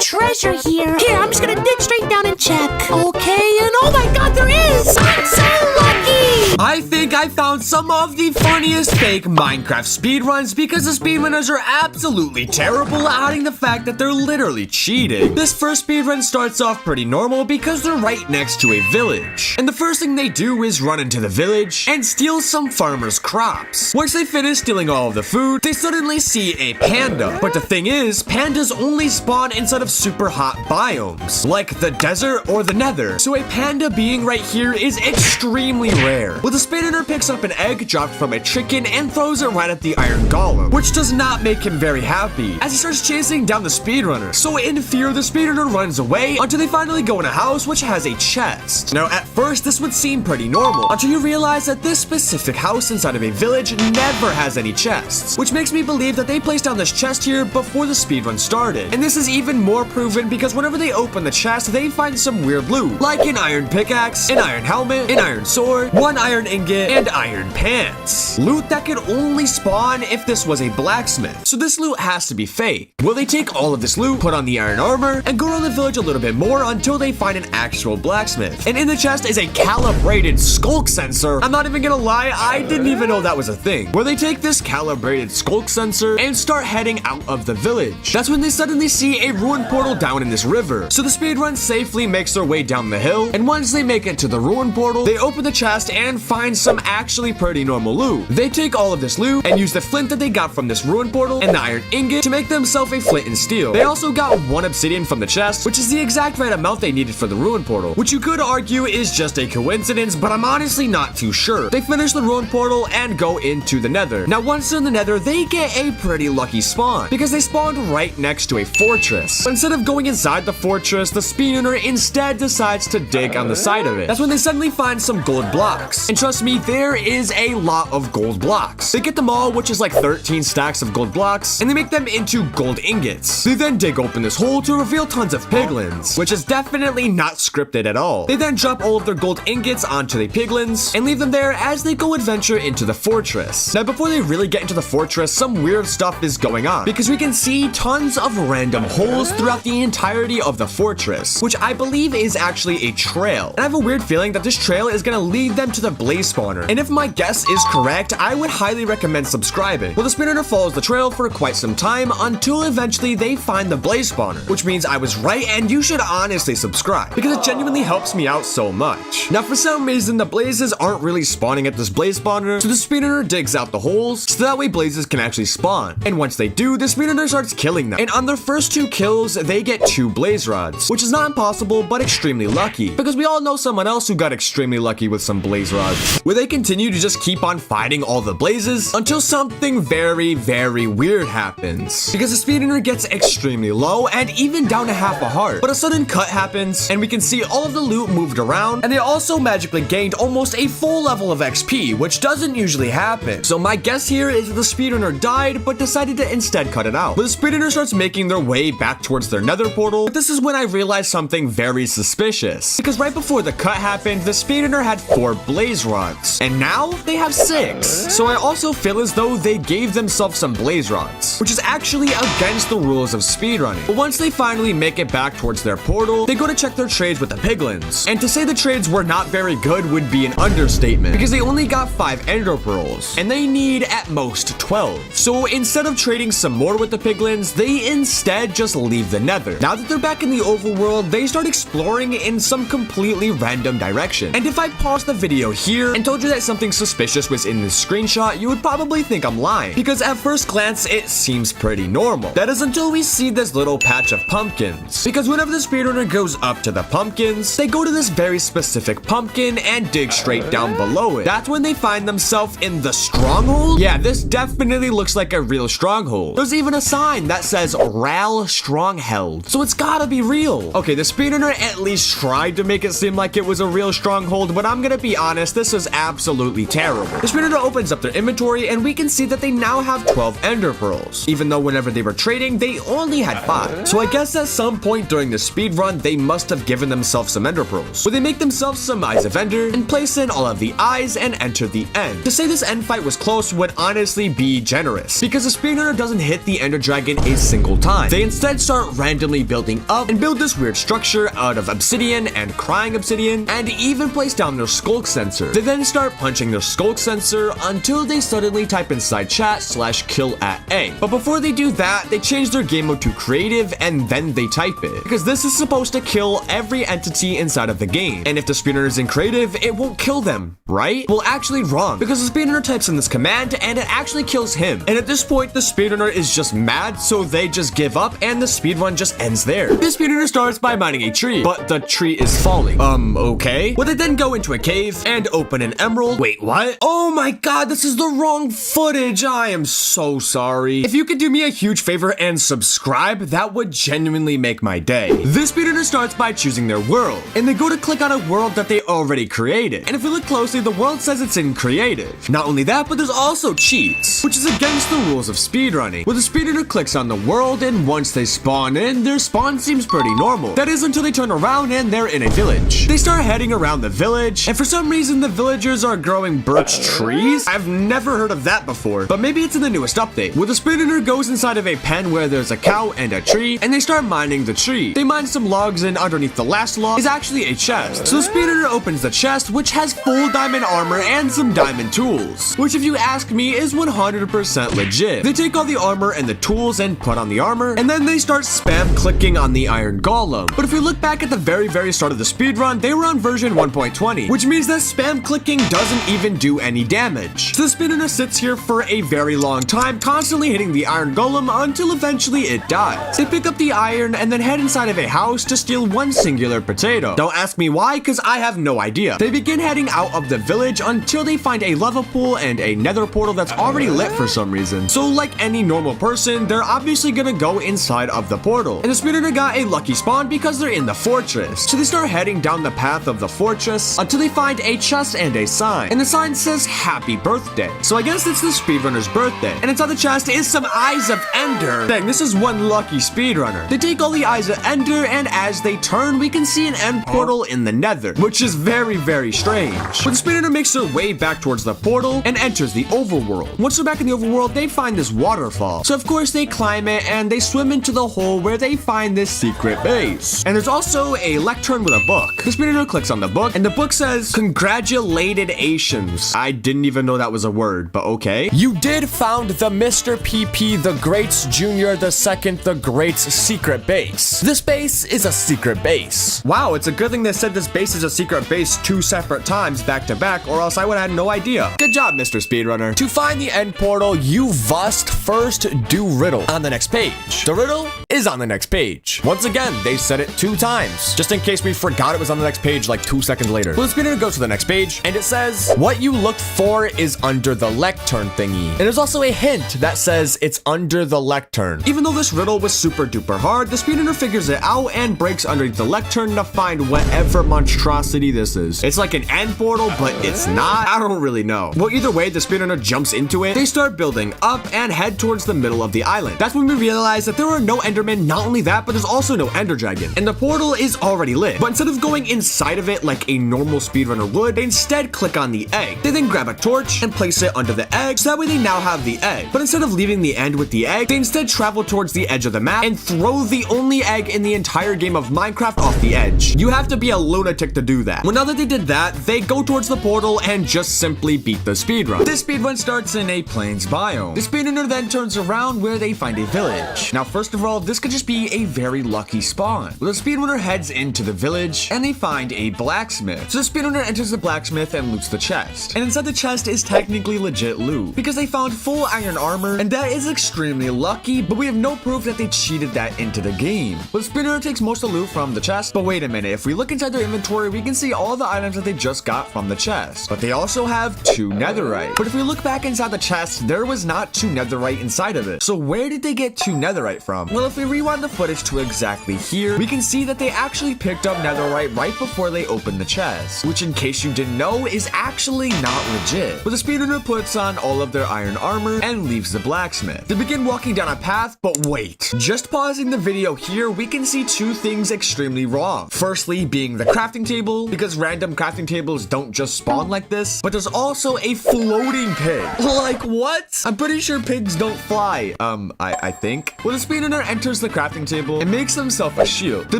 treasure here. Here, I'm just gonna dig straight down and check. Okay, and oh my god, there is! I'm so lucky! I think I found some of the funniest fake Minecraft speedruns because the speedrunners are absolutely terrible at hiding the fact that they're literally cheating. This first speedrun starts off pretty normal because they're right next to a village. And the first thing they do is run into the village and steal some farmers' crops. Once they finish stealing all of the food, they suddenly see a panda. But the thing is, pandas only spawn inside of super hot biomes, like the desert or the nether. So a panda being right here is extremely rare. Well, the speedrunner picks up an egg dropped from a chicken and throws it right at the iron golem, which does not make him very happy, as he starts chasing down the speedrunner. So in fear, the speedrunner runs away until they finally go in a house which has a chest. Now, at first, this would seem pretty normal until you realize that this specific house inside of a village never has any chests, which makes me believe that they placed down this chest here before the speedrun started. And this is even more proven because whenever they open the chest, they find some weird loot, like an iron pickaxe, an iron helmet, an iron sword, one iron ingot, and iron pants. Loot that could only spawn if this was a blacksmith. So this loot has to be fake. Well, they take all of this loot, put on the iron armor, and go around the village a little bit more until they find an actual blacksmith. And in the chest is a calibrated skulk sensor. I'm not even gonna lie, I didn't even know that was a thing. Where they take this calibrated skulk sensor and start heading out of the village. That's when they suddenly see a ruin portal down in this river. So the speedrun safely makes their way down the hill, and once they make it to the ruin portal, they open the chest and find some actually pretty normal loot. They take all of this loot and use the flint that they got from this ruin portal and the iron ingot to make themselves a flint and steel. They also got one obsidian from the chest, which is the exact right amount they needed for the ruin portal, which you could argue is just a coincidence, but I'm honestly not too sure. They finish the ruin portal and go into the nether. Now, once they're in the nether, they get a pretty lucky spawn because they spawned right next to a fortress. But instead of going inside the fortress, the speedrunner instead decides to dig on the side of it. That's when they suddenly find some gold blocks. And trust me, there is a lot of gold blocks. They get them all, which is like 13 stacks of gold blocks, and they make them into gold ingots. They then dig open this hole to reveal tons of piglins, which is definitely not scripted at all. They then drop all of their gold ingots onto the piglins and leave them there as they go adventure into the fortress. Now, before they really get into the fortress, some weird stuff is going on because we can see tons of random holes throughout the entirety of the fortress, which I believe is actually a trail. And I have a weird feeling that this trail is gonna lead them to the blaze spawner. And if my guess is correct, I would highly recommend subscribing. Well, the speedrunner follows the trail for quite some time until eventually they find the blaze spawner, which means I was right and you should honestly subscribe because it genuinely helps me out so much. Now, for some reason, the blazes aren't really spawning at this blaze spawner, so the speedrunner digs out the holes so that way blazes can actually spawn. And once they do, the speedrunner starts killing them. And on their first 2 kills, they get 2 blaze rods, which is not impossible, but extremely lucky because we all know someone else who got extremely lucky with some blaze rods, where they continue to just keep on fighting all the blazes until something very, very weird happens because the speedrunner gets extremely low and even down to half a heart. But a sudden cut happens and we can see all of the loot moved around, and they also magically gained almost a full level of XP, which doesn't usually happen. So my guess here is that the speedrunner died but decided to instead cut it out. But the speedrunner starts making their way back towards their nether portal, but this is when I realized something very suspicious because right before the cut happened, the speedrunner had 4 blaze rods and now they have 6. So I also feel as though they gave themselves some blaze rods, which is actually against the rules of speedrunning. But once they finally make it back towards their portal, they go to check their trades with the piglins. And to say the trades were not very good would be an understatement because they only got 5 ender pearls and they need at most 12. So instead of trading some more with the piglins, they instead just leave the nether. Now that they're back in the overworld, they start exploring in some completely random direction. And if I paused the video here and told you that something suspicious was in this screenshot, you would probably think I'm lying because at first glance it seems pretty normal. That is until we see this little patch of pumpkins, because whenever the speedrunner goes up to the pumpkins, they go to this very specific pumpkin and dig straight down below it. That's when they find themselves in the stronghold. Yeah, this definitely looks like a real stronghold. There's even a sign that says Ral Stronghold, so it's gotta be real. Okay, the speedrunner at least tried to make it seem like it was a real stronghold, but I'm gonna be honest, this is absolutely absolutely terrible. The speedrunner opens up their inventory and we can see that they now have 12 ender pearls, even though whenever they were trading, they only had 5. So I guess at some point during the speedrun, they must have given themselves some ender pearls, where they make themselves some eyes of ender and place in all of the eyes and enter the end. To say this end fight was close would honestly be generous, because the speedrunner doesn't hit the ender dragon a single time. They instead start randomly building up and build this weird structure out of obsidian and crying obsidian, and even place down their skulk sensor. They then start punching their skulk sensor until they suddenly type inside chat /kill@A. But before they do that, they change their game mode to creative and then they type it, because this is supposed to kill every entity inside of the game. And if the speedrunner is in creative, it won't kill them, right? Well, actually wrong, because the speedrunner types in this command and it actually kills him. And at this point, the speedrunner is just mad, so they just give up and the speedrun just ends there. The speedrunner starts by mining a tree, but the tree is falling. Okay. Well, they then go into a cave and open an emerald. Wait, what? Oh my god, this is the wrong footage. I am so sorry. If you could do me a huge favor and subscribe, that would genuinely make my day. This speedrunner starts by choosing their world, and they go to click on a world that they already created. And if we look closely, the world says it's in creative. Not only that, but there's also cheats, which is against the rules of speedrunning, where the speedrunner clicks on the world, and once they spawn in, their spawn seems pretty normal. That is until they turn around and they're in a village. They start heading around the village, and for some reason, the villagers are growing birch trees. I've never heard of that before, but maybe it's in the newest update, where the speedrunner goes inside of a pen where there's a cow and a tree, and they start mining the tree. They mine some logs, and underneath the last log is actually a chest. So the speedrunner opens the chest, which has full diamond armor and some diamond tools, which if you ask me is 100% legit. They take all the armor and the tools and put on the armor, and then they start spam clicking on the iron golem. But if we look back at the very start of the speedrun, they were on version 1.20, which means that spam clicking doesn't even do any damage. So the speedrunner sits here for a very long time, constantly hitting the iron golem until eventually it dies. They pick up the iron and then head inside of a house to steal one singular potato. Don't ask me why, because I have no idea. They begin heading out of the village until they find a lava pool and a nether portal that's already lit for some reason. So like any normal person, they're obviously gonna go inside of the portal. And the speedrunner got a lucky spawn because they're in the fortress. So they start heading down the path of the fortress until they find a chest and a sign. And the sign says happy birthday. So I guess it's the speedrunner's birthday. And inside the chest is some eyes of ender. Dang, this is one lucky speedrunner. They take all the eyes of ender, and as they turn, we can see an end portal in the nether, which is very strange. But the speedrunner makes their way back towards the portal and enters the overworld. Once they're back in the overworld, they find this waterfall. So of course they climb it and they swim into the hole where they find this secret base. And there's also a lectern with a book. The speedrunner clicks on the book and the book says, "Congratulations." I didn't even know that was a word, but okay. "You did found the Mr. PP the Great's Jr. the Second the Great's secret base. This base is a secret base." Wow, it's a good thing they said this base is a secret base 2 separate times back to back, or else I would have had no idea. Good job, Mr. Speedrunner. To find the end portal, you must first do riddle on the next page. The riddle is on the next page. Once again, they said it 2 times, just in case we forgot it was on the next page like 2 seconds later. Well, the speedrunner goes to the next page, and it says, "What you looked for is under the lectern thingy." And there's also a hint that says it's under the lectern. Even though this riddle was super duper hard, the speedrunner figures it out and breaks underneath the lectern to find whatever monstrosity this is. It's like an end portal, but it's not. I don't really know. Well, either way, the speedrunner jumps into it. They start building up and head towards the middle of the island. That's when we realize that there are no endermen. Not only that, but there's also no ender dragon. And the portal is already lit. But instead of going inside of it like a normal speedrunner would, they instead click on the egg. They then grab a torch and place it under the egg, so that way they now have the egg. But instead of leaving the end with the egg, they instead travel towards the edge of the map and throw the only egg in the entire game of Minecraft off the edge. You have to be a lunatic to do that. Well, now that they did that, they go towards the portal and just simply beat the speedrun. This speedrun starts in a plains biome. The speedrunner then turns around where they find a village. Now, first of all, this could just be a very lucky spawn. Well, the speedrunner heads into the village and they find a blacksmith. So the speedrunner enters the blacksmith and loots the chest. And inside the chest is technically legit loot, because they found full iron armor, and that is extremely lucky, but we have no proof that they cheated that into the game. Well, the speedrunner takes most of the loot from the chest, but wait a minute, if we look inside their inventory, we can see all the items that they just got from the chest. But they also have 2 netherite. But if we look back inside the chest, there was not 2 netherite inside of it. So where did they get 2 netherite from? Well, if we rewind the footage to exactly here, we can see that they actually picked up netherite right before they opened the chest, which in case you didn't know is actually not legit. But the speedrunner puts on all of their iron armor and leaves the blacksmith. They begin walking down a path, but wait. Just pausing the video here, we can see two things extremely wrong. Firstly, being the crafting table, because random crafting tables don't just spawn like this, but there's also a floating pig. Like what? I'm pretty sure pigs don't fly. I think. Well, the speedrunner enters the crafting table and makes himself a shield. They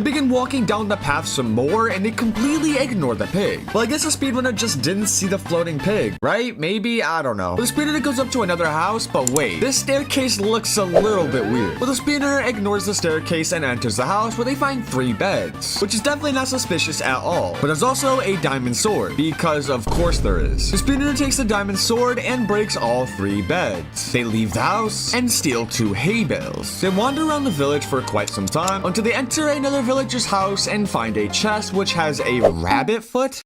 begin walking down the path some more and they completely ignore the pig. Well, I guess the speedrunner just didn't see the floating pig, right? Maybe? I don't know. The speedrunner goes up to another house, but wait, this staircase looks a little bit weird. Well, the speedrunner ignores the staircase and enters the house where they find 3 beds, which is definitely not suspicious at all. But there's also a diamond sword, because of course there is. The speedrunner takes the diamond sword and breaks all 3 beds. They leave the house and steal 2 hay bales. They wander around the village for quite some time until they enter another villager's house and find a chest which has a rabbit foot.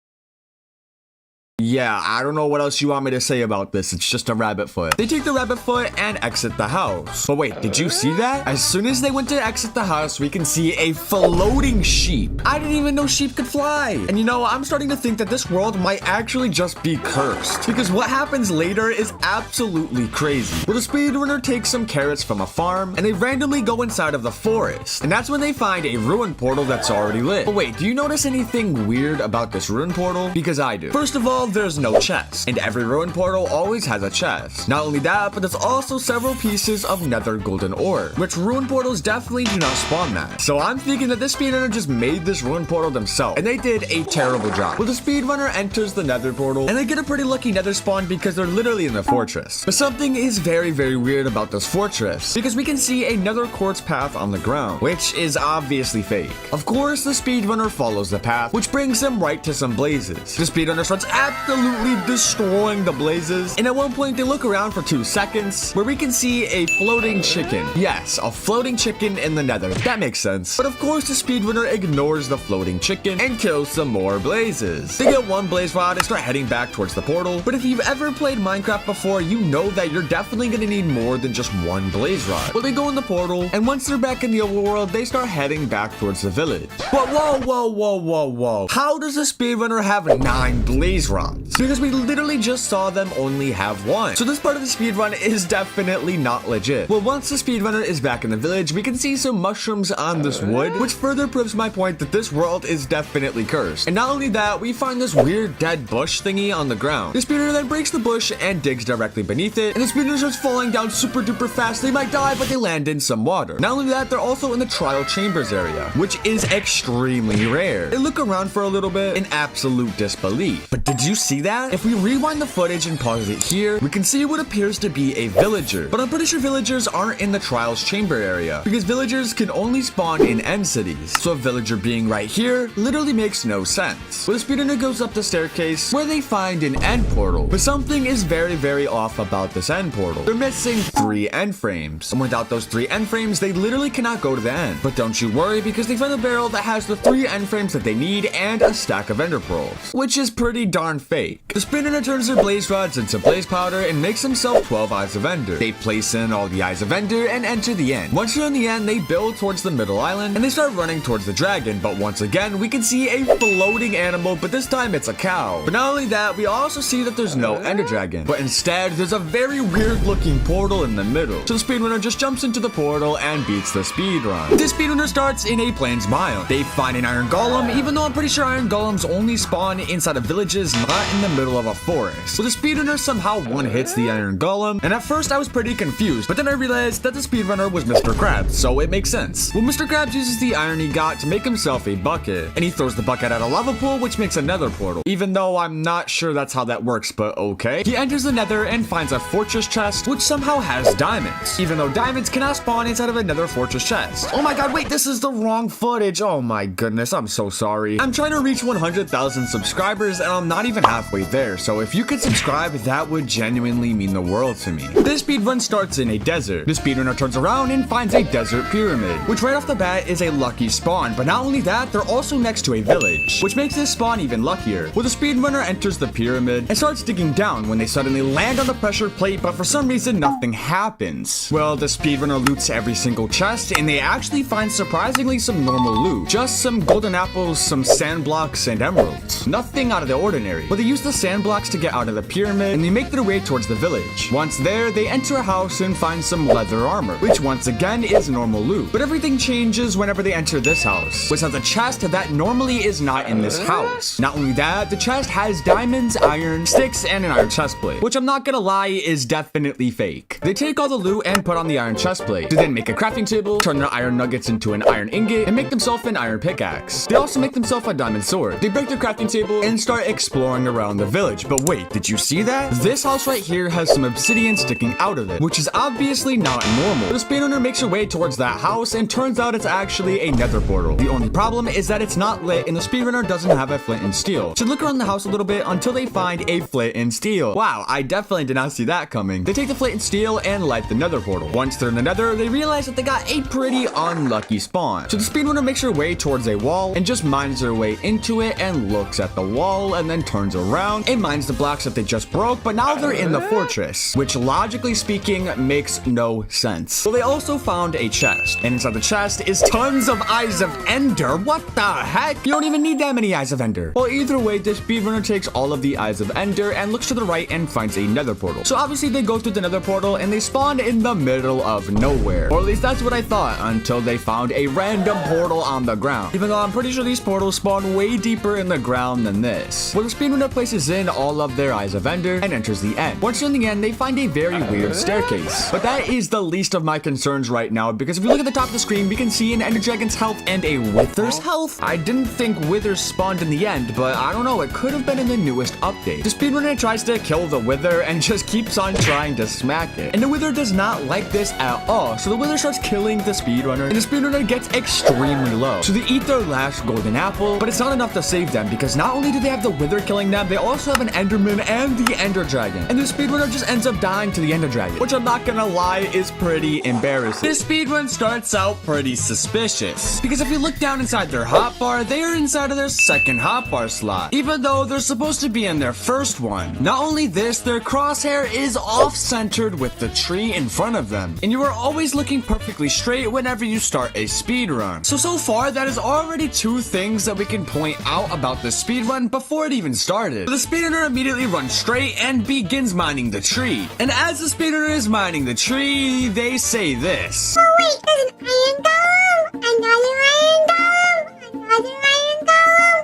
Yeah, I don't know what else you want me to say about this. It's just a rabbit foot. They take the rabbit foot and exit the house. But wait, did you see that? As soon as they went to exit the house, we can see a floating sheep. I didn't even know sheep could fly. And you know, I'm starting to think that this world might actually just be cursed, because what happens later is absolutely crazy. Well, the speedrunner takes some carrots from a farm and they randomly go inside of the forest. And that's when they find a ruin portal that's already lit. But wait, do you notice anything weird about this ruin portal? Because I do. First of all, there's no chest, and every ruin portal always has a chest. Not only that, but there's also several pieces of nether golden ore, which ruin portals definitely do not spawn that. So I'm thinking that this speedrunner just made this ruin portal themselves, and they did a terrible job. Well, the speedrunner enters the nether portal, and they get a pretty lucky nether spawn because they're literally in the fortress. But something is very, very weird about this fortress, because we can see a nether quartz path on the ground, which is obviously fake. Of course, the speedrunner follows the path, which brings them right to some blazes. The speedrunner starts absolutely destroying the blazes, and at one point they look around for 2 seconds where we can see a floating chicken. Yes, a floating chicken in the nether. That makes sense. But of course the speedrunner ignores the floating chicken and kills some more blazes. They get 1 blaze rod and start heading back towards the portal. But if you've ever played Minecraft before, you know that you're definitely gonna need more than just 1 blaze rod. Well, they go in the portal, and once they're back in the overworld, they start heading back towards the village. But whoa. How does the speedrunner have 9 blaze rods? Because we literally just saw them only have 1. So this part of the speedrun is definitely not legit. Well, once the speedrunner is back in the village, we can see some mushrooms on this wood, which further proves my point that this world is definitely cursed. And not only that, we find this weird dead bush thingy on the ground. The speedrunner then breaks the bush and digs directly beneath it, and the speedrunner starts falling down super duper fast. They might die, but they land in some water. Not only that, they're also in the trial chambers area, which is extremely rare. They look around for a little bit in absolute disbelief. But did you see that? If we rewind the footage and pause it here, we can see what appears to be a villager. But I'm pretty sure villagers aren't in the trials chamber area, because villagers can only spawn in end cities. So a villager being right here literally makes no sense. Well, the speedrunner goes up the staircase where they find an end portal. But something is very, very off about this end portal. They're missing 3 end frames. And without those 3 end frames, they literally cannot go to the end. But don't you worry, because they find a barrel that has the 3 end frames that they need and a stack of ender pearls, which is pretty darn fake. The speedrunner turns their blaze rods into blaze powder and makes himself 12 eyes of ender. They place in all the eyes of ender and enter the end. Once you're in the end, they build towards the middle island and they start running towards the dragon. But once again, we can see a floating animal, but this time it's a cow. But not only that, we also see that there's no ender dragon, but instead there's a very weird looking portal in the middle. So the speedrunner just jumps into the portal and beats the speedrun. This speedrunner starts in a plains biome. They find an iron golem, even though I'm pretty sure iron golems only spawn inside of villages, not in the middle of a forest. So the speedrunner somehow one-hits the iron golem, and at first I was pretty confused, but then I realized that the speedrunner was Mr. Krabs, so it makes sense. Well, Mr. Krabs uses the iron he got to make himself a bucket, and he throws the bucket at a lava pool, which makes another portal, even though I'm not sure that's how that works, but okay. He enters the nether and finds a fortress chest, which somehow has diamonds, even though diamonds cannot spawn inside of another fortress chest. Oh my god, wait, this is the wrong footage. Oh my goodness, I'm so sorry. I'm trying to reach 100,000 subscribers, and I'm not even halfway there, so if you could subscribe, that would genuinely mean the world to me. This speedrun starts in a desert. The speedrunner turns around and finds a desert pyramid, which right off the bat is a lucky spawn, but not only that, they're also next to a village, which makes this spawn even luckier. Well, the speedrunner enters the pyramid and starts digging down when they suddenly land on the pressure plate, but for some reason nothing happens. Well, the speedrunner loots every single chest, and they actually find surprisingly some normal loot. Just some golden apples, some sand blocks, and emeralds. Nothing out of the ordinary. But they use the sand blocks to get out of the pyramid, and they make their way towards the village. Once there, they enter a house and find some leather armor, which once again is normal loot. But everything changes whenever they enter this house, which has a chest that normally is not in this house. Not only that, the chest has diamonds, iron, sticks, and an iron chestplate, which I'm not gonna lie is definitely fake. They take all the loot and put on the iron chestplate. They then make a crafting table, turn their iron nuggets into an iron ingot, and make themselves an iron pickaxe. They also make themselves a diamond sword. They break their crafting table and start exploring around the village. But wait, did you see that? This house right here has some obsidian sticking out of it, which is obviously not normal. The speedrunner makes her way towards that house, and turns out it's actually a nether portal. The only problem is that it's not lit, and the speedrunner doesn't have a flint and steel. So look around the house a little bit until they find a flint and steel. Wow, I definitely did not see that coming. They take the flint and steel and light the nether portal. Once they're in the nether, they realize that they got a pretty unlucky spawn. So the speedrunner makes her way towards a wall and just mines her way into it and looks at the wall and then turns around and mines the blocks that they just broke, but now they're in the fortress, which logically speaking makes no sense. So they also found a chest, and inside the chest is tons of eyes of ender. What the heck? You don't even need that many eyes of ender. Well, either way, the speedrunner takes all of the eyes of ender and looks to the right and finds a nether portal. So obviously they go through the nether portal and they spawn in the middle of nowhere. Or at least that's what I thought until they found a random portal on the ground. Even though I'm pretty sure these portals spawn way deeper in the ground than this. Well, the speedrunner places in all of their eyes of ender and enters the end. Once you're in the end, they find a very weird staircase. But that is the least of my concerns right now, because if you look at the top of the screen, we can see an ender dragon's health and a wither's health. I didn't think withers spawned in the end, but I don't know, it could have been in the newest update. The speedrunner tries to kill the wither and just keeps on trying to smack it. And the wither does not like this at all, so the wither starts killing the speedrunner, and the speedrunner gets extremely low. So they eat their last golden apple, but it's not enough to save them, because not only do they have the wither killing them, they also have an enderman and the ender dragon. And the speedrunner just ends up dying to the ender dragon, which I'm not gonna lie is pretty embarrassing. This speedrun starts out pretty suspicious, because if you look down inside their hotbar, they are inside of their second hotbar slot, even though they're supposed to be in their first one. Not only this, their crosshair is off-centered with the tree in front of them, and you are always looking perfectly straight whenever you start a speedrun. So far, that is already two things that we can point out about the speedrun before it even started. The speedrunner immediately runs straight and begins mining the tree. And as the speedrunner is mining the tree, they say this. Oh wait, there's an iron golem! Another iron golem! Another iron golem!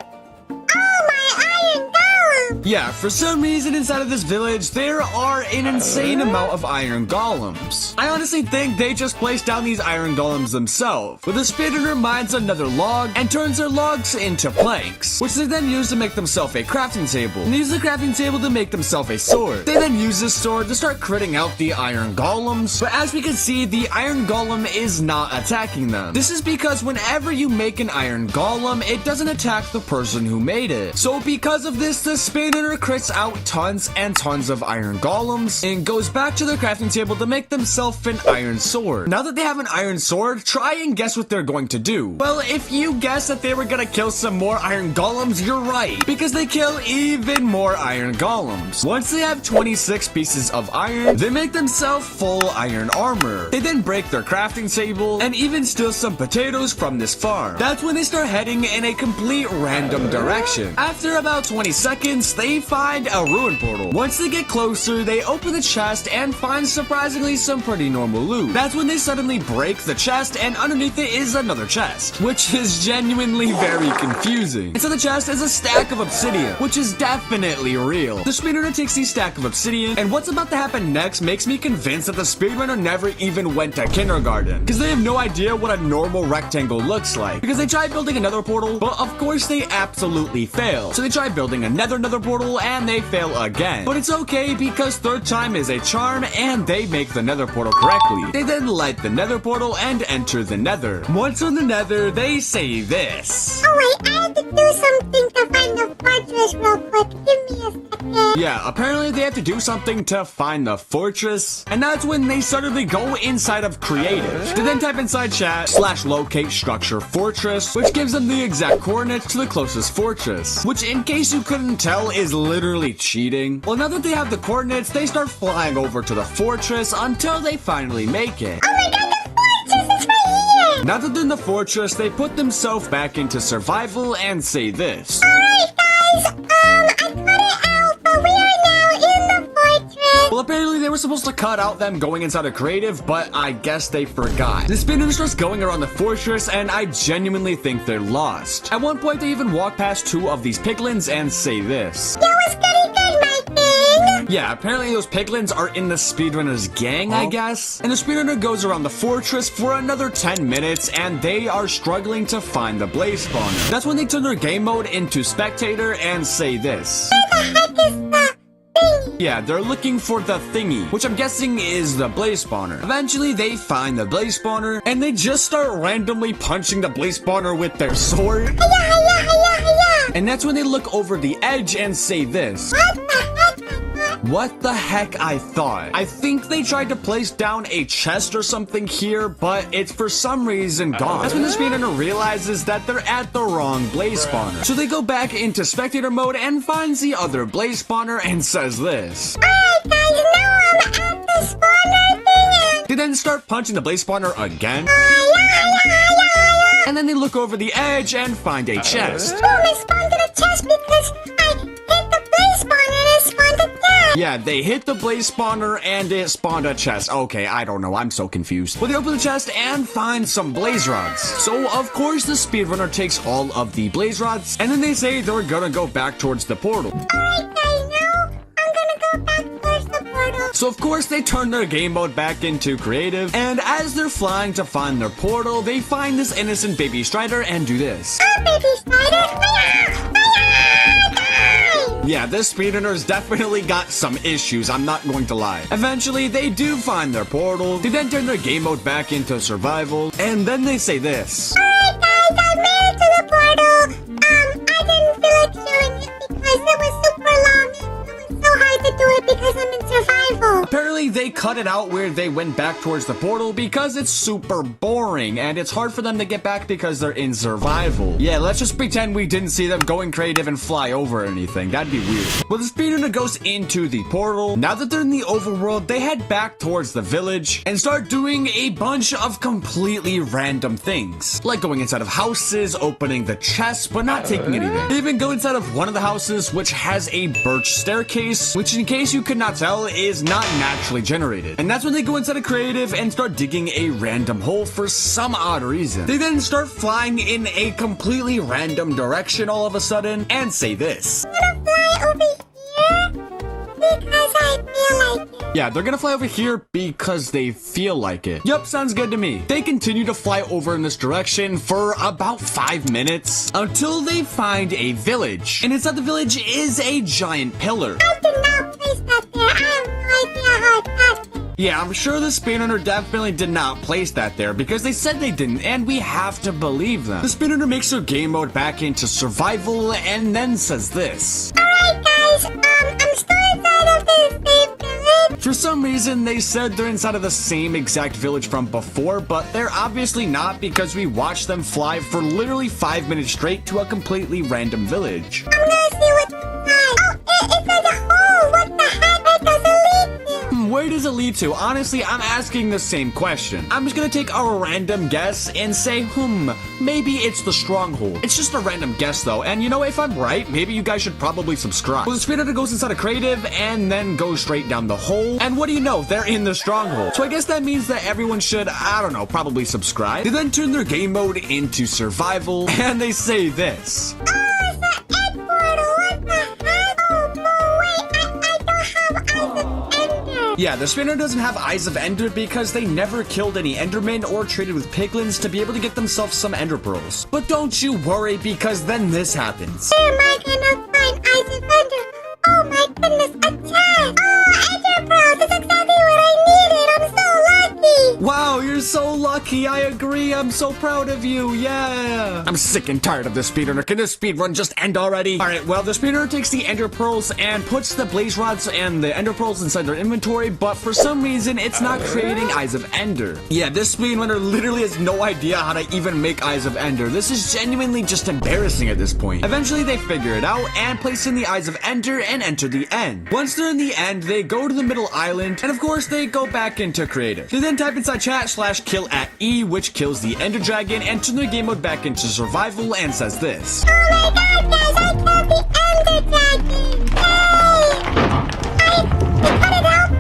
Oh, my iron golem! Yeah, for some reason inside of this village, there are an insane amount of iron golems. I honestly think they just placed down these iron golems themselves. But the speedrunner mines another log and turns their logs into planks, which they then use to make themselves a crafting table. And they use the crafting table to make themselves a sword. They then use this sword to start critting out the iron golems. But as we can see, the iron golem is not attacking them. This is because whenever you make an iron golem, it doesn't attack the person who made it. So because of this, the speedrunner crits out tons and tons of iron golems and goes back to their crafting table to make themselves an iron sword. Now that they have an iron sword, try and guess what they're going to do. Well, if you guess that they were gonna kill some more iron golems, you're right, because they kill even more iron golems. Once they have 26 pieces of iron, they make themselves full iron armor. They then break their crafting table and even steal some potatoes from this farm. That's when they start heading in a complete random direction. After about 20 seconds, they find a ruin portal. Once they get closer, they open the chest and find surprisingly some pretty normal loot. That's when they suddenly break the chest, and underneath it is another chest, which is genuinely very confusing. And so the chest is a stack of obsidian, which is definitely real. The speedrunner takes the stack of obsidian, and what's about to happen next makes me convinced that the speedrunner never even went to kindergarten, because they have no idea what a normal rectangle looks like. Because they tried building another portal, but of course they absolutely fail. So they try building another portal, and they fail again. But it's okay, because third time is a charm, and they make the nether portal correctly. They then light the nether portal and enter the nether. Once in the nether, they say this. Oh wait, I have to do something to find the fortress real quick. Give me a second. Yeah, apparently they have to do something to find the fortress, and that's when they suddenly go inside of creative. They then type inside chat /locate structure fortress, which gives them the exact coordinates to the closest fortress, which in case you couldn't tell is literally cheating. Well, now that they have the coordinates, they start flying over to the fortress until they finally make it. Oh my god, the fortress is right here! Now that they're in the fortress, they put themselves back into survival and say this. Alright guys, I cut it Well, apparently they were supposed to cut out them going inside of creative, but I guess they forgot. The speedrunner starts going around the fortress, and I genuinely think they're lost. At one point, they even walk past 2 of these piglins and say this. That was pretty good, my king. Yeah, apparently those piglins are in the speedrunner's gang, I guess. And the speedrunner goes around the fortress for another 10 minutes, and they are struggling to find the blaze spawner. That's when they turn their game mode into spectator and say this. Where the heck is the thingy? Yeah, they're looking for the thingy, which I'm guessing is the blaze spawner. Eventually, they find the blaze spawner, and they just start randomly punching the blaze spawner with their sword. Hiya, hiya, hiya, hiya. And that's when they look over the edge and say this. What the heck? What the heck I thought? I think they tried to place down a chest or something here, but it's for some reason gone. That's when the speedrunner realizes that they're at the wrong blaze spawner. So they go back into spectator mode and finds the other blaze spawner and says this. Alright, guys, now I'm at the spawner thing. They then start punching the blaze spawner again. And then they look over the edge and find a chest. Boom, I spawned to the chest because I hit the blaze spawner and it spawned again. Yeah, they hit the blaze spawner and it spawned a chest. Okay, I don't know. I'm so confused. Well, they open the chest and find some blaze rods. So, of course, the speedrunner takes all of the blaze rods and then they say they're gonna go back towards the portal. Alright, guys, now I'm gonna go back towards the portal. So, of course, they turn their game mode back into creative. And as they're flying to find their portal, they find this innocent baby Strider and do this. Oh, baby spider. Hiya, hiya, guys. Yeah, this speedrunner's definitely got some issues, I'm not going to lie. Eventually, they do find their portal, they then turn their game mode back into survival, and then they say this. Alright, guys, I made it to the portal. I didn't feel like doing it because it was super long. It was so hard to do it because I'm in survival. Apparently, they cut it out where they went back towards the portal because it's super boring, and it's hard for them to get back because they're in survival. Yeah, let's just pretend we didn't see them going creative and fly over anything. That'd be weird. Well, the speedrunner goes into the portal. Now that they're in the overworld, they head back towards the village and start doing a bunch of completely random things. Like going inside of houses, opening the chests, but not taking anything. They even go inside of one of the houses, which has a birch staircase, which in case you could not tell, is not naturally generated. And that's when they go inside of creative and start digging a random hole for some odd reason. They then start flying in a completely random direction all of a sudden and say this. I'm gonna fly over here because I feel like it. Yeah, they're gonna fly over here because they feel like it. Yup, sounds good to me. They continue to fly over in this direction for about 5 minutes until they find a village. And inside the village is a giant pillar. I did not place that there. I have no idea how it got there. Yeah, I'm sure the speedrunner definitely did not place that there because they said they didn't, and we have to believe them. The speedrunner makes their game mode back into survival and then says this. Alright, guys, I'm still inside of the same village. For some reason, they said they're inside of the same exact village from before, but they're obviously not because we watched them fly for literally 5 minutes straight to a completely random village. I'm gonna see what's inside. Oh, it's like a hole. What the heck? It doesn't lead to. Where does it lead to? Honestly, I'm asking the same question. I'm just gonna take a random guess and say, maybe it's the stronghold. It's just a random guess though, and you know, if I'm right, maybe you guys should probably subscribe. Well, the speedrunner goes inside of creative and then goes straight down the hole, and what do you know? They're in the stronghold. So I guess that means that everyone should, I don't know, probably subscribe. They then turn their game mode into survival, and they say this. Oh, it's the egg portal. What the heck? Oh, no, wait. I don't have eyes of ender. Yeah, the speedrunner doesn't have Eyes of Ender because they never killed any Endermen or traded with piglins to be able to get themselves some Ender Pearls. But don't you worry because then this happens. Where am I gonna find eyes of ender? Oh my goodness, a chest! Oh, ender pearls! That's exactly what I needed! I'm so lucky! Wow, you're so lucky. I agree. I'm so proud of you. Yeah. I'm sick and tired of this speedrunner. Can this speedrun just end already? All right, well, the speedrunner takes the Ender Pearls and puts the Blaze Rods and the Ender Pearls inside their inventory, but for some reason, it's not creating Eyes of Ender. Yeah, this speedrunner literally has no idea how to even make Eyes of Ender. This is genuinely just embarrassing at this point. Eventually, they figure it out and place in the Eyes of Ender and enter the end. Once they're in the end, they go to the middle island, and of course, they go back into creative. They then type inside chat /kill at E, which kills the Ender Dragon, and turn their game mode back into survival and says this. Oh my god, guys, I killed the ender dragon! Yay! I cut it out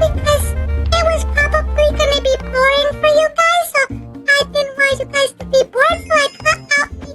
boring for you guys, so I didn't want you guys to be bored, so I cut out the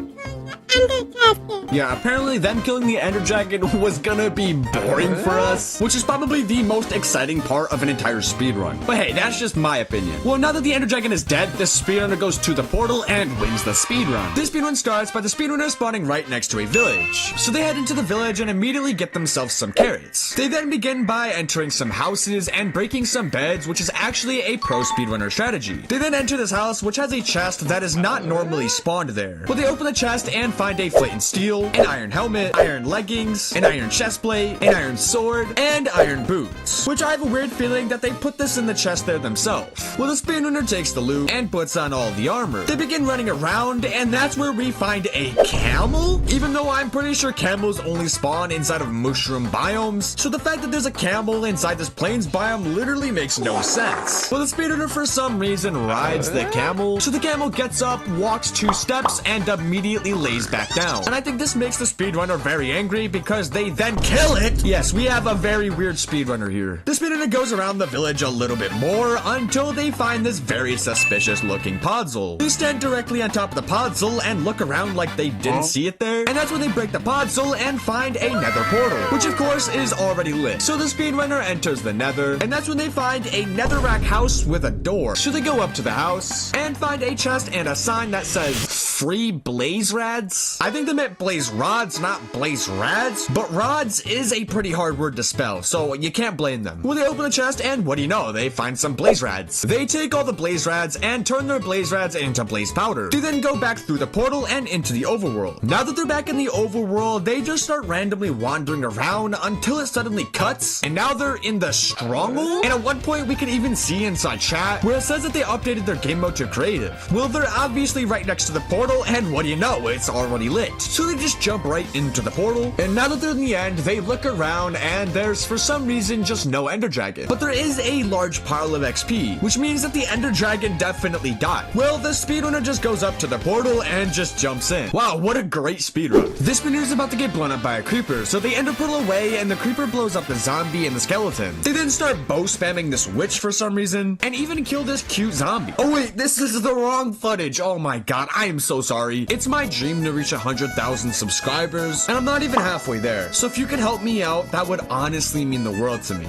ender dragon. Yeah, apparently them killing the ender dragon was gonna be boring for us, which is probably the most exciting part of an entire speedrun. But hey, that's just my opinion. Well, now that the ender dragon is dead, the speedrunner goes to the portal and wins the speedrun. This speedrun starts by the speedrunner spawning right next to a village. So they head into the village and immediately get themselves some carrots. They then begin by entering some houses and breaking some beds, which is actually a pro speedrunner strategy. They then enter this house, which has a chest that is not normally spawned there. Well, they open the chest and find a flint and steel, an iron helmet, iron leggings, an iron chest plate, an iron sword, and iron boots. Which I have a weird feeling that they put this in the chest there themselves. Well, the speedrunner takes the loot and puts on all the armor. They begin running around, and that's where we find a camel? Even though I'm pretty sure camels only spawn inside of mushroom biomes, so the fact that there's a camel inside this plains biome literally makes no sense. Well, the speedrunner for some reason rides the camel, so the camel gets up, walks 2 steps, and immediately lays back down. And I think this makes the speedrunner very angry because they then kill it. Yes, we have a very weird speedrunner here. The speedrunner goes around the village a little bit more until they find this very suspicious looking podzol. They stand directly on top of the podzol and look around like they didn't see it there. And that's when they break the podzol and find a nether portal, which of course is already lit. So the speedrunner enters the nether, and that's when they find a netherrack house with a door. So they go up to the house and find a chest and a sign that says free blaze rads. I think they meant blaze rods, not blaze rads, but rods is a pretty hard word to spell, so you can't blame them. Well, they open the chest and what do you know, they find some blaze rads. They take all the blaze rads and turn their blaze rads into blaze powder. They then go back through the portal and into the overworld. Now that they're back in the overworld, they just start randomly wandering around until it suddenly cuts, and now they're in the stronghold. And at one point we can even see inside chat where it says that they updated their game mode to creative. Well, they're obviously right next to the portal, and what do you know, it's already lit. So they just jump right into the portal, and now that they're in the end, they look around and there's for some reason just no ender dragon. But there is a large pile of XP, which means that the ender dragon definitely died. Well, the speedrunner just goes up to the portal and just jumps in. Wow, what a great speedrun. This speedrunner is about to get blown up by a creeper, so they ender portal away and the creeper blows up the zombie and the skeleton. They then start bow spamming this witch for some reason and even kill this cute zombie. Oh wait, this is the wrong footage. Oh my god, I am so sorry. It's my dream to reach 100,000 subscribers, and I'm not even halfway there. So if you could help me out, that would honestly mean the world to me.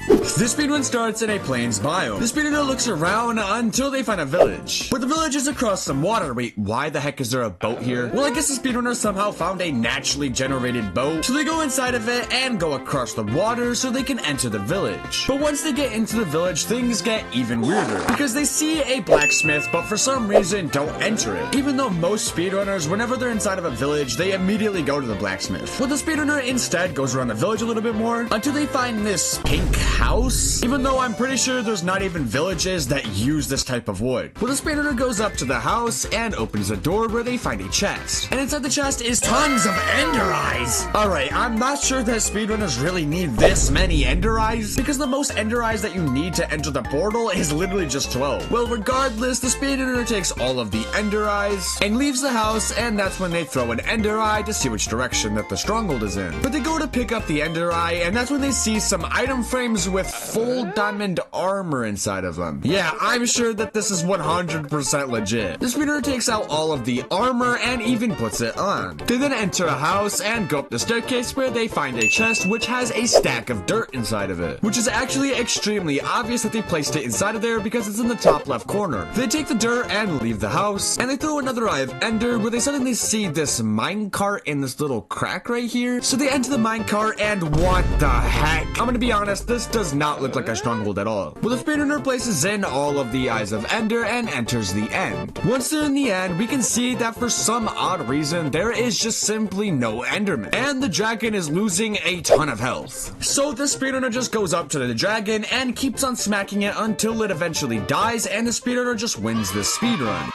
This speedrun starts in a plains biome. The speedrunner looks around until they find a village. But the village is across some water. Wait, why the heck is there a boat here? Well, I guess the speedrunner somehow found a naturally generated boat. So they go inside of it and go across the water so they can enter the village. But once they get into the village, things get even weirder. Because they see a blacksmith, but for some reason don't enter it. Even though most speedrunners, whenever they're inside of a village, they immediately go to the blacksmith. Well, the speedrunner instead goes around the village a little bit more until they find this pink house, even though I'm pretty sure there's not even villages that use this type of wood. Well, the speedrunner goes up to the house and opens a door where they find a chest. And inside the chest is tons of ender eyes. Alright, I'm not sure that speedrunners really need this many ender eyes, because the most ender eyes that you need to enter the portal is literally just 12. Well, regardless, the speedrunner takes all of the ender eyes and leaves the house, and that's when they throw an ender eye to see which direction that the stronghold is in. But they go to pick up the ender eye, and that's when they see some item frames with full diamond armor inside of them. Yeah, I'm sure that this is 100% legit. The speedrunner takes out all of the armor and even puts it on. They then enter a house and go up the staircase where they find a chest which has a stack of dirt inside of it, which is actually extremely obvious that they placed it inside of there because it's in the top left corner. They take the dirt and leave the house, and they throw another eye of ender where they suddenly see this minecart in this little crack right here. So they enter the minecart, and what the heck? I'm gonna be honest, this does not look like a stronghold at all. Well, the speedrunner places in all of the eyes of ender and enters the end. Once they're in the end, we can see that for some odd reason, there is just simply no enderman, and the dragon is losing a ton of health. So the speedrunner just goes up to the dragon and keeps on smacking it until it eventually dies, and the speedrunner just wins this speedrun.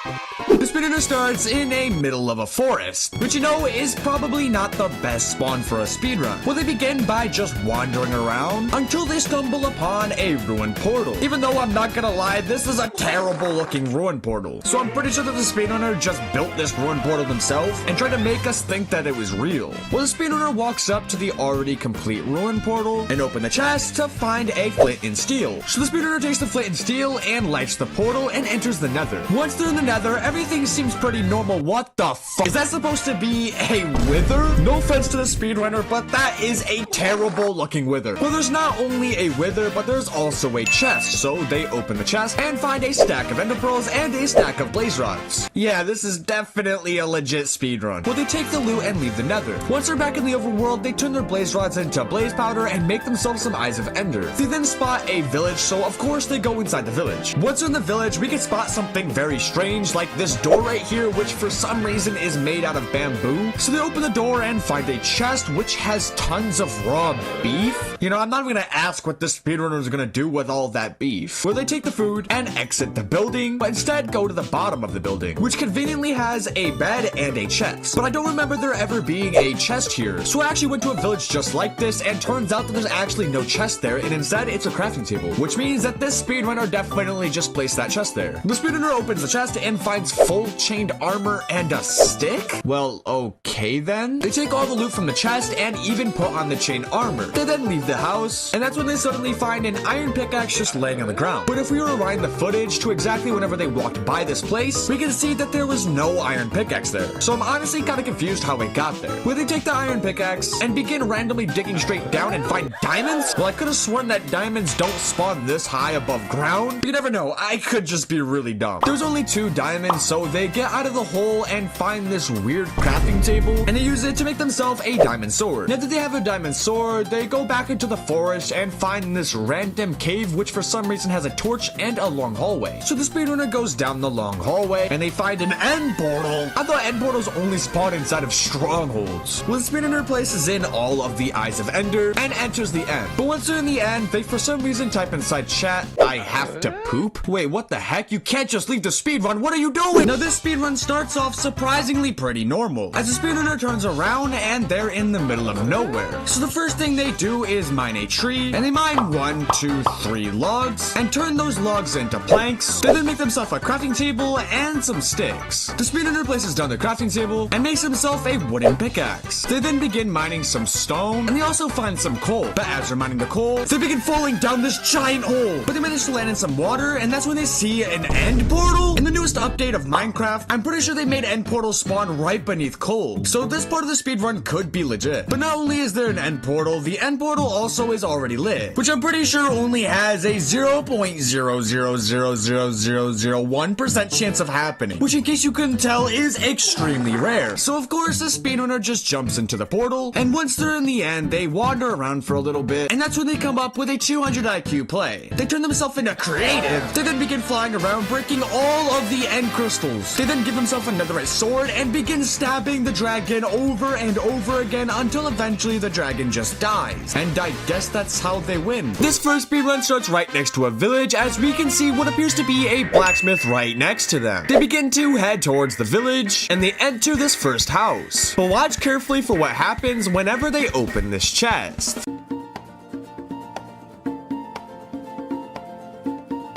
The speedrunner starts in a middle of a forest, which you know is probably not the best spawn for a speedrun. Well, they begin by just wandering around until they stumble stumble upon a ruined portal. Even though I'm not gonna lie, this is a terrible looking ruined portal. So I'm pretty sure that the speedrunner just built this ruined portal himself and tried to make us think that it was real. Well, the speedrunner walks up to the already complete ruined portal and open the chest to find a flint and steel. So the speedrunner takes the flint and steel and lights the portal and enters the nether. Once they're in the nether, everything seems pretty normal. What the fuck? Is that supposed to be a wither? No offense to the speedrunner, but that is a terrible looking wither. Well, there's not only a wither, but there's also a chest. So they open the chest and find a stack of ender pearls and a stack of blaze rods. Yeah, this is definitely a legit speedrun. Well, they take the loot and leave the nether. Once they're back in the overworld, they turn their blaze rods into blaze powder and make themselves some eyes of ender. They then spot a village, so of course they go inside the village. Once they're in the village, we can spot something very strange, like this door right here, which for some reason is made out of bamboo. So they open the door and find a chest which has tons of raw beef. You know, I'm not even gonna ask what this speedrunner is gonna do with all that beef. Well, they take the food and exit the building, but instead go to the bottom of the building, which conveniently has a bed and a chest. But I don't remember there ever being a chest here. So I actually went to a village just like this, and turns out that there's actually no chest there, and instead it's a crafting table, which means that this speedrunner definitely just placed that chest there. The speedrunner opens the chest and finds full chained armor and a stick? Well, okay then. They take all the loot from the chest and even put on the chain armor. They then leave the house, and that's when they suddenly find an iron pickaxe just laying on the ground. But if we rewind the footage to exactly whenever they walked by this place, we can see that there was no iron pickaxe there. So I'm honestly kind of confused how it got there. Where they take the iron pickaxe and begin randomly digging straight down and find diamonds? Well, I could have sworn that diamonds don't spawn this high above ground. You never know, I could just be really dumb. There's only 2 diamonds, so they get out of the hole and find this weird crafting table, and they use it to make themselves a diamond sword. Now that they have a diamond sword, they go back into the forest and find this random cave, which for some reason has a torch and a long hallway. So the speedrunner goes down the long hallway and they find an end portal. I thought end portals only spawn inside of strongholds. Well, the speedrunner places in all of the eyes of ender and enters the end. But once they're in the end, they for some reason type inside chat, "I have to poop." Wait, what the heck? You can't just leave the speedrun. What are you doing? Now this speedrun starts off surprisingly pretty normal, as the speedrunner turns around and they're in the middle of nowhere. So the first thing they do is mine a tree, and they mine 1, 2, 3 logs and turn those logs into planks. They then make themselves a crafting table and some sticks. The speedrunner places down the crafting table and makes himself a wooden pickaxe. They then begin mining some stone, and they also find some coal. But as they're mining the coal, they begin falling down this giant hole. But they manage to land in some water, and that's when they see an end portal. In the newest update of Minecraft, I'm pretty sure they made end portals spawn right beneath coal. So this part of the speedrun could be legit. But not only is there an end portal, the end portal also is already lit, which I'm pretty sure only has a 0.0000001% chance of happening, which in case you couldn't tell is extremely rare. So of course the speedrunner just jumps into the portal, and once they're in the end, they wander around for a little bit, and that's when they come up with a 200 IQ play. They turn themselves into creative. They then begin flying around, breaking all of the end crystals. They then give themselves a netherite sword and begin stabbing the dragon over and over again until eventually the dragon just dies. And I guess that's how they win. This first speedrun starts right next to a village, as we can see what appears to be a blacksmith right next to them. They begin to head towards the village, and they enter this first house. But watch carefully for what happens whenever they open this chest.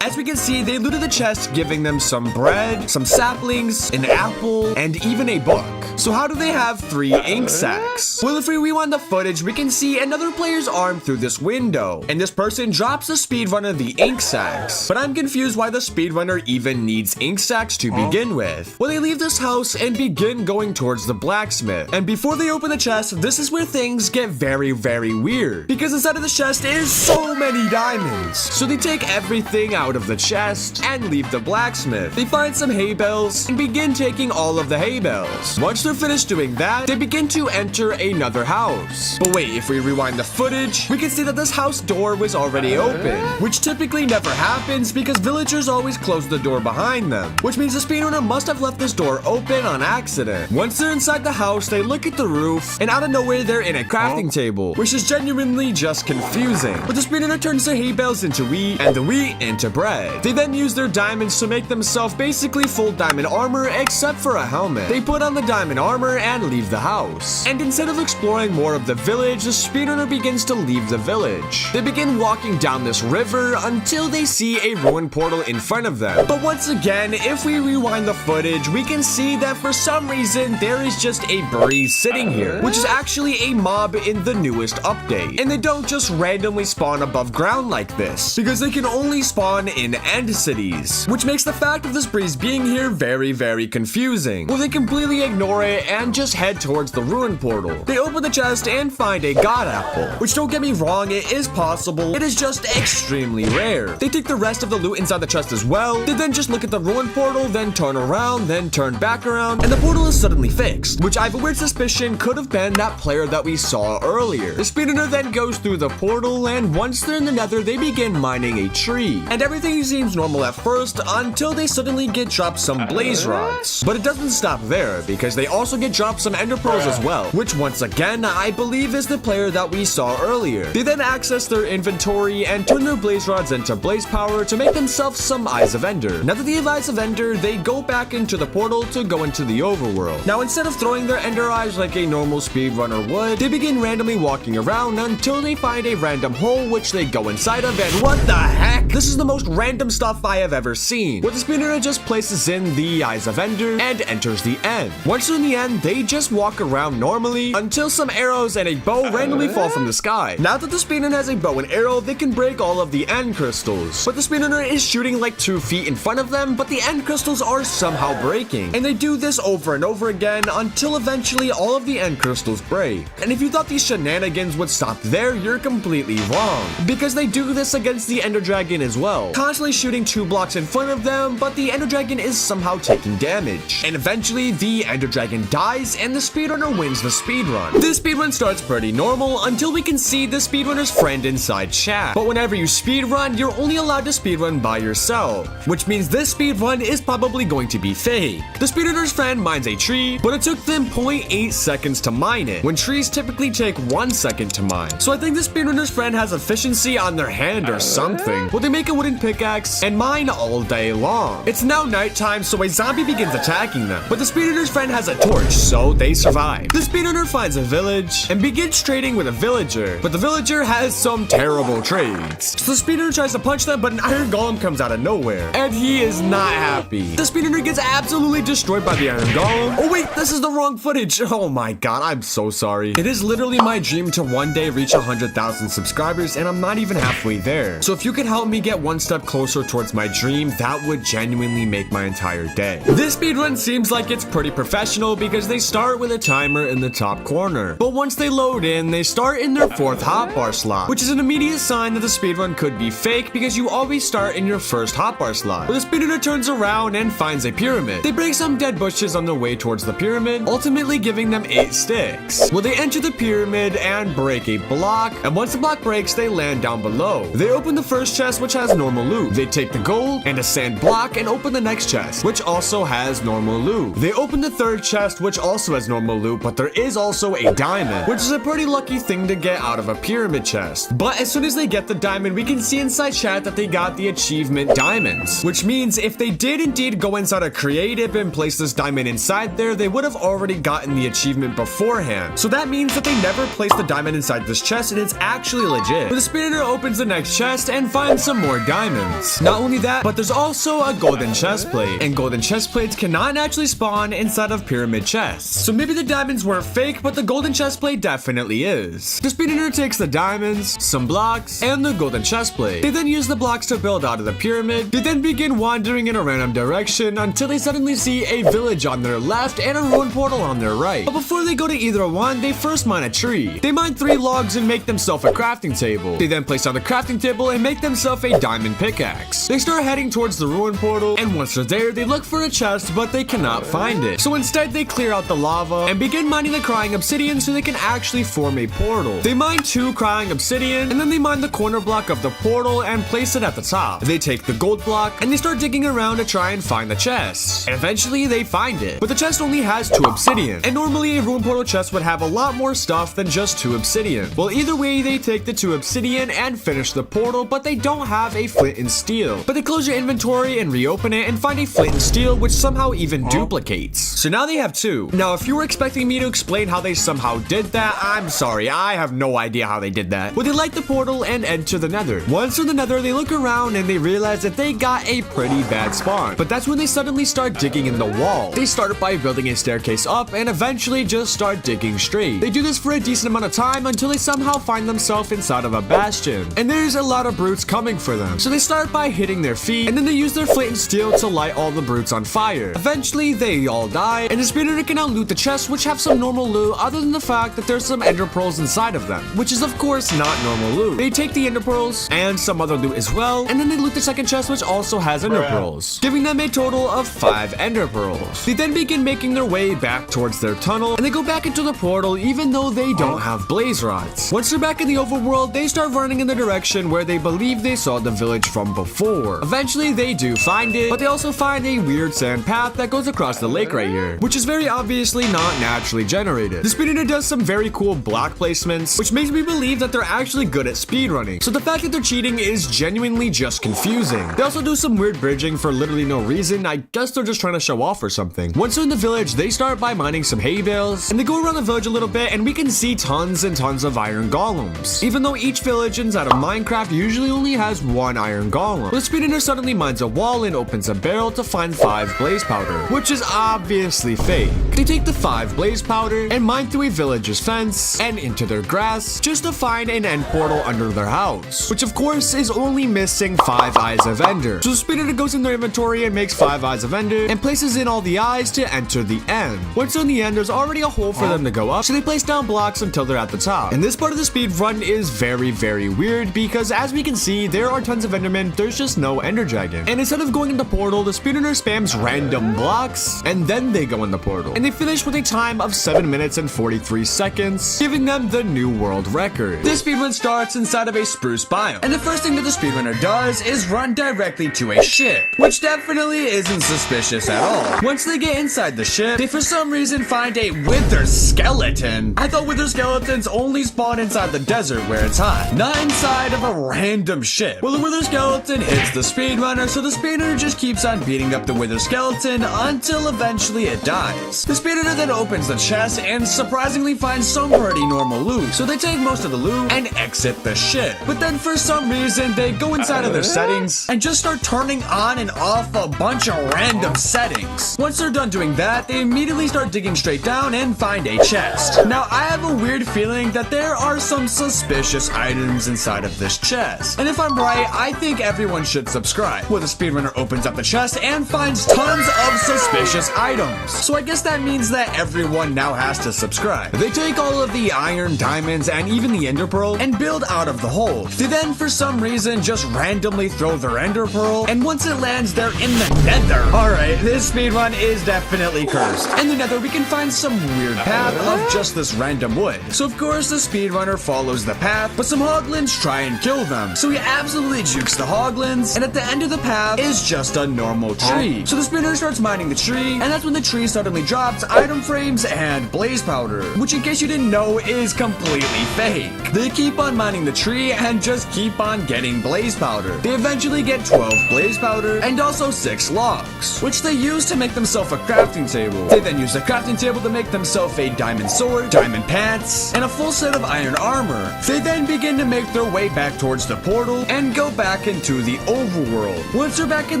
As we can see, they looted the chest, giving them some bread, some saplings, an apple, and even a book. So how do they have 3 ink sacs? Well, if we rewind the footage, we can see another player's arm through this window, and this person drops the speedrunner the ink sacs. But I'm confused why the speedrunner even needs ink sacs to begin with. Well, they leave this house and begin going towards the blacksmith. And before they open the chest, this is where things get very, very weird, because inside of the chest is so many diamonds. So they take everything out of the chest and leave the blacksmith. They find some hay bales and begin taking all of the hay bales. Once they're finished doing that, they begin to enter another house. But wait, if we rewind the footage, we can see that this house door was already open, which typically never happens because villagers always close the door behind them, which means the speedrunner must have left this door open on accident. Once they're inside the house, they look at the roof, and out of nowhere, they're in a crafting table, which is genuinely just confusing. But the speedrunner turns the hay bales into wheat, and the wheat into bread, bread. They then use their diamonds to make themselves basically full diamond armor except for a helmet. They put on the diamond armor and leave the house. And instead of exploring more of the village, the speedrunner begins to leave the village. They begin walking down this river until they see a ruined portal in front of them. But once again, if we rewind the footage, we can see that for some reason there is just a breeze sitting here, which is actually a mob in the newest update. And they don't just randomly spawn above ground like this, because they can only spawn in end cities, which makes the fact of this breeze being here very, very confusing. Well, they completely ignore it and just head towards the ruined portal. They open the chest and find a god apple, which, don't get me wrong, it is possible. It is just extremely rare. They take the rest of the loot inside the chest as well. They then just look at the ruined portal, then turn around, then turn back around, and the portal is suddenly fixed, which I have a weird suspicion could have been that player that we saw earlier. The speedrunner then goes through the portal, and once they're in the nether, they begin mining a tree. And everything seems normal at first until they suddenly get dropped some blaze rods. But it doesn't stop there, because they also get dropped some ender pearls as well, which once again, I believe is the player that we saw earlier. They then access their inventory and turn their blaze rods into blaze power to make themselves some eyes of ender. Now that they have eyes of ender, they go back into the portal to go into the overworld. Now instead of throwing their ender eyes like a normal speedrunner would, they begin randomly walking around until they find a random hole which they go inside of, and what the heck? This is the most random stuff I have ever seen, where the speedrunner just places in the eyes of ender and enters the end. Once they're in the end, they just walk around normally until some arrows and a bow randomly fall from the sky. Now that the speedrunner has a bow and arrow, they can break all of the end crystals. But the speedrunner is shooting like 2 feet in front of them, but the end crystals are somehow breaking. And they do this over and over again until eventually all of the end crystals break. And if you thought these shenanigans would stop there, you're completely wrong, because they do this against the ender dragon as well, constantly shooting 2 blocks in front of them, but the ender dragon is somehow taking damage. And eventually the ender dragon dies and the speedrunner wins the speedrun. This speedrun starts pretty normal until we can see the speedrunner's friend inside chat. But whenever you speedrun, you're only allowed to speedrun by yourself, which means this speedrun is probably going to be fake. The speedrunner's friend mines a tree, but it took them 0.8 seconds to mine it, when trees typically take 1 second to mine. So I think the speedrunner's friend has efficiency on their hand or something. Well, they make a wooden pickaxe and mine all day long. It's now nighttime, so a zombie begins attacking them, but the speedrunner's friend has a torch, so they survive. The speedrunner finds a village and begins trading with a villager, but the villager has some terrible trades. So the speedrunner tries to punch them, but an iron golem comes out of nowhere, and he is not happy. The speedrunner gets absolutely destroyed by the iron golem. Oh wait, this is the wrong footage. Oh my god, I'm so sorry. It is literally my dream to one day reach 100,000 subscribers, and I'm not even halfway there. So if you could help me get one step closer towards my dream, that would genuinely make my entire day. This speedrun seems like it's pretty professional because they start with a timer in the top corner. But once they load in, they start in their 4th hotbar slot, which is an immediate sign that the speedrun could be fake because you always start in your 1st hotbar slot. But the speedrunner turns around and finds a pyramid. They break some dead bushes on their way towards the pyramid, ultimately giving them 8 sticks. Well, they enter the pyramid and break a block, and once the block breaks, they land down below. They open the first chest, which has normal loot. They take the gold and a sand block and open the next chest, which also has normal loot. They open the 3rd chest, which also has normal loot, but there is also a diamond, which is a pretty lucky thing to get out of a pyramid chest. But as soon as they get the diamond, we can see inside chat that they got the achievement diamonds, which means if they did indeed go inside a creative and place this diamond inside there, they would have already gotten the achievement beforehand. So that means that they never placed the diamond inside this chest, and it's actually legit. But the speedrunner opens the next chest and finds some more diamonds. Not only that, but there's also a golden chest plate, and golden chest plates cannot naturally spawn inside of pyramid chests. So maybe the diamonds weren't fake, but the golden chest plate definitely is. The speedrunner takes the diamonds, some blocks, and the golden chest plate. They then use the blocks to build out of the pyramid. They then begin wandering in a random direction until they suddenly see a village on their left and a ruined portal on their right. But before they go to either one, they first mine a tree. They mine 3 logs and make themselves a crafting table. They then place on the crafting table and make themselves a diamond pickaxe. They start heading towards the ruined portal, and once they're there, they look for a chest, but they cannot find it. So instead, they clear out the lava and begin mining the crying obsidian so they can actually form a portal. They mine 2 crying obsidian, and then they mine the corner block of the portal and place it at the top. They take the gold block and they start digging around to try and find the chest. And eventually they find it. But the chest only has 2 obsidian. And normally a ruined portal chest would have a lot more stuff than just 2 obsidian. Well, either way, they take the 2 obsidian and finish the portal, but they don't have a flint flint and steel. But they close your inventory and reopen it and find a flint and steel which somehow even duplicates. So now they have 2. Now if you were expecting me to explain how they somehow did that, I'm sorry, I have no idea how they did that. Well, they light the portal and enter the Nether. Once in the Nether, they look around and they realize that they got a pretty bad spawn. But that's when they suddenly start digging in the wall. They start by building a staircase up and eventually just start digging straight. They do this for a decent amount of time until they somehow find themselves inside of a bastion. And there's a lot of brutes coming for them. So they start by hitting their feet and then they use their flint and steel to light all the brutes on fire. Eventually, they all die and the speedrunner can now loot the chests which have some normal loot other than the fact that there's some ender pearls inside of them, which is of course not normal loot. They take the ender pearls and some other loot as well, and then they loot the second chest which also has ender pearls, giving them a total of 5 ender pearls. They then begin making their way back towards their tunnel and they go back into the portal even though they don't have blaze rods. Once they're back in the overworld, they start running in the direction where they believe they saw the village from before. Eventually they do find it, but they also find a weird sand path that goes across the lake right here, which is very obviously not naturally generated. The speedrunner does some very cool block placements, which makes me believe that they're actually good at speedrunning. So the fact that they're cheating is genuinely just confusing. They also do some weird bridging for literally no reason. I guess they're just trying to show off or something. Once they're in the village, they start by mining some hay bales, and they go around the village a little bit, and we can see tons and tons of iron golems. Even though each village inside of Minecraft usually only has 1 iron golem. The speedrunner suddenly mines a wall and opens a barrel to find 5 blaze powder, which is obviously fake. They take the 5 blaze powder and mine through a village's fence and into their grass just to find an end portal under their house, which of course is only missing 5 eyes of ender. So the speedrunner goes in their inventory and makes 5 eyes of ender and places in all the eyes to enter the end. Once they're in the end, there's already a hole for them to go up, so they place down blocks until they're at the top. And this part of the speed run is very, very weird because as we can see, there are tons of endermen, there's just no ender dragon. And instead of going in the portal, the speedrunner spams random blocks and then they go in the portal. And they finish with a time of 7 minutes and 43 seconds, giving them the new world record. This speedrun starts inside of a spruce biome, and the first thing that the speedrunner does is run directly to a ship, which definitely isn't suspicious at all. Once they get inside the ship, they for some reason find a wither skeleton. I thought wither skeletons only spawn inside the desert where it's hot, not inside of a random ship. Well, the wither skeleton hits the speedrunner, so the speedrunner just keeps on beating up the wither skeleton until eventually it dies. The speedrunner then opens the chest and surprisingly finds some pretty normal loot, so they take most of the loot and exit the ship. But then for some reason, they go inside of their settings and just start turning on and off a bunch of random settings. Once they're done doing that, they immediately start digging straight down and find a chest. Now, I have a weird feeling that there are some suspicious items inside of this chest. And if I'm right, I think everyone should subscribe. Well, the speedrunner opens up the chest and finds tons of suspicious items. So I guess that means that everyone now has to subscribe. They take all of the iron, diamonds, and even the ender pearl and build out of the hole. They then, for some reason, just randomly throw their ender pearl, and once it lands, they're in the nether. Alright, this speedrun is definitely cursed. In the nether, we can find some weird path of just this random wood. So of course, the speedrunner follows the path, but some hoglins try and kill them. So he absolutely jukes the hoglins, and at the end of the path is just a normal tree. So the speedrunner starts mining the tree, and that's when the tree suddenly drops item frames and blaze powder, which in case you didn't know is completely fake. They keep on mining the tree and just keep on getting blaze powder. They eventually get 12 blaze powder and also 6 logs, which they use to make themselves a crafting table. They then use the crafting table to make themselves a diamond sword, diamond pants, and a full set of iron armor. They then begin to make their way back towards the portal and go back into the overworld. Once they're back in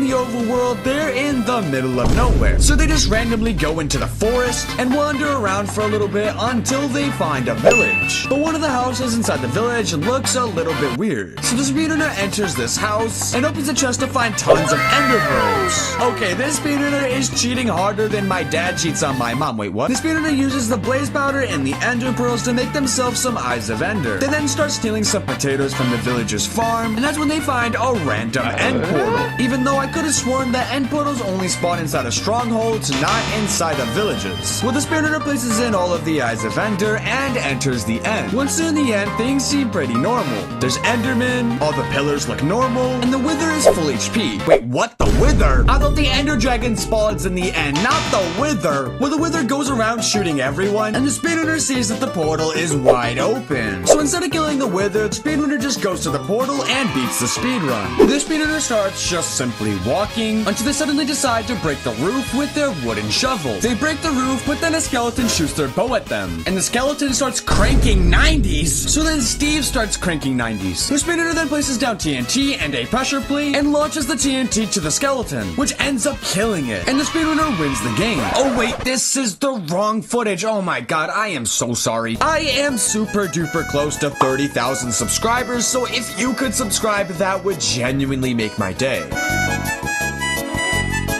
the overworld, they're in the middle of nowhere. So they just randomly go into the forest and wander around for a little bit until they find a village. But one of the houses inside the village looks a little bit weird. So the speedrunner enters this house and opens the chest to find tons of ender pearls. Okay, this speedrunner is cheating harder than my dad cheats on my mom. Wait, what? The speedrunner uses the blaze powder and the ender pearls to make themselves some eyes of ender. They then start stealing some potatoes from the villager's farm, and that's when they find a random end portal. Even though I could have sworn that end portals only spawn inside of strongholds, not inside of villages. Well, the speedrunner places in all of the eyes of ender and enters the end. Once they're in the end, things seem pretty normal. There's endermen, all the pillars look normal, and the wither is full HP. Wait, what? The wither? I thought the ender dragon spawns in the end, not the wither. Well, the wither goes around shooting everyone, and the speedrunner sees that the portal is wide open. So instead of killing the wither, the speedrunner just goes to the portal and beats the speedrun. speedrun. This speedrunner starts just simply walking until they suddenly decide to break the roof with their wooden shovel. They break the roof, but then a skeleton shoots their bow at them, and the skeleton starts cranking 90s. So then Steve starts cranking 90s. The speedrunner then places down TNT and a pressure plate and launches the TNT to the skeleton, which ends up killing it, and the speedrunner wins the game. Oh wait, this is the wrong footage. Oh my god, I am so sorry. I am super duper close to 30,000 subscribers, so if you could subscribe, that would genuinely make my day.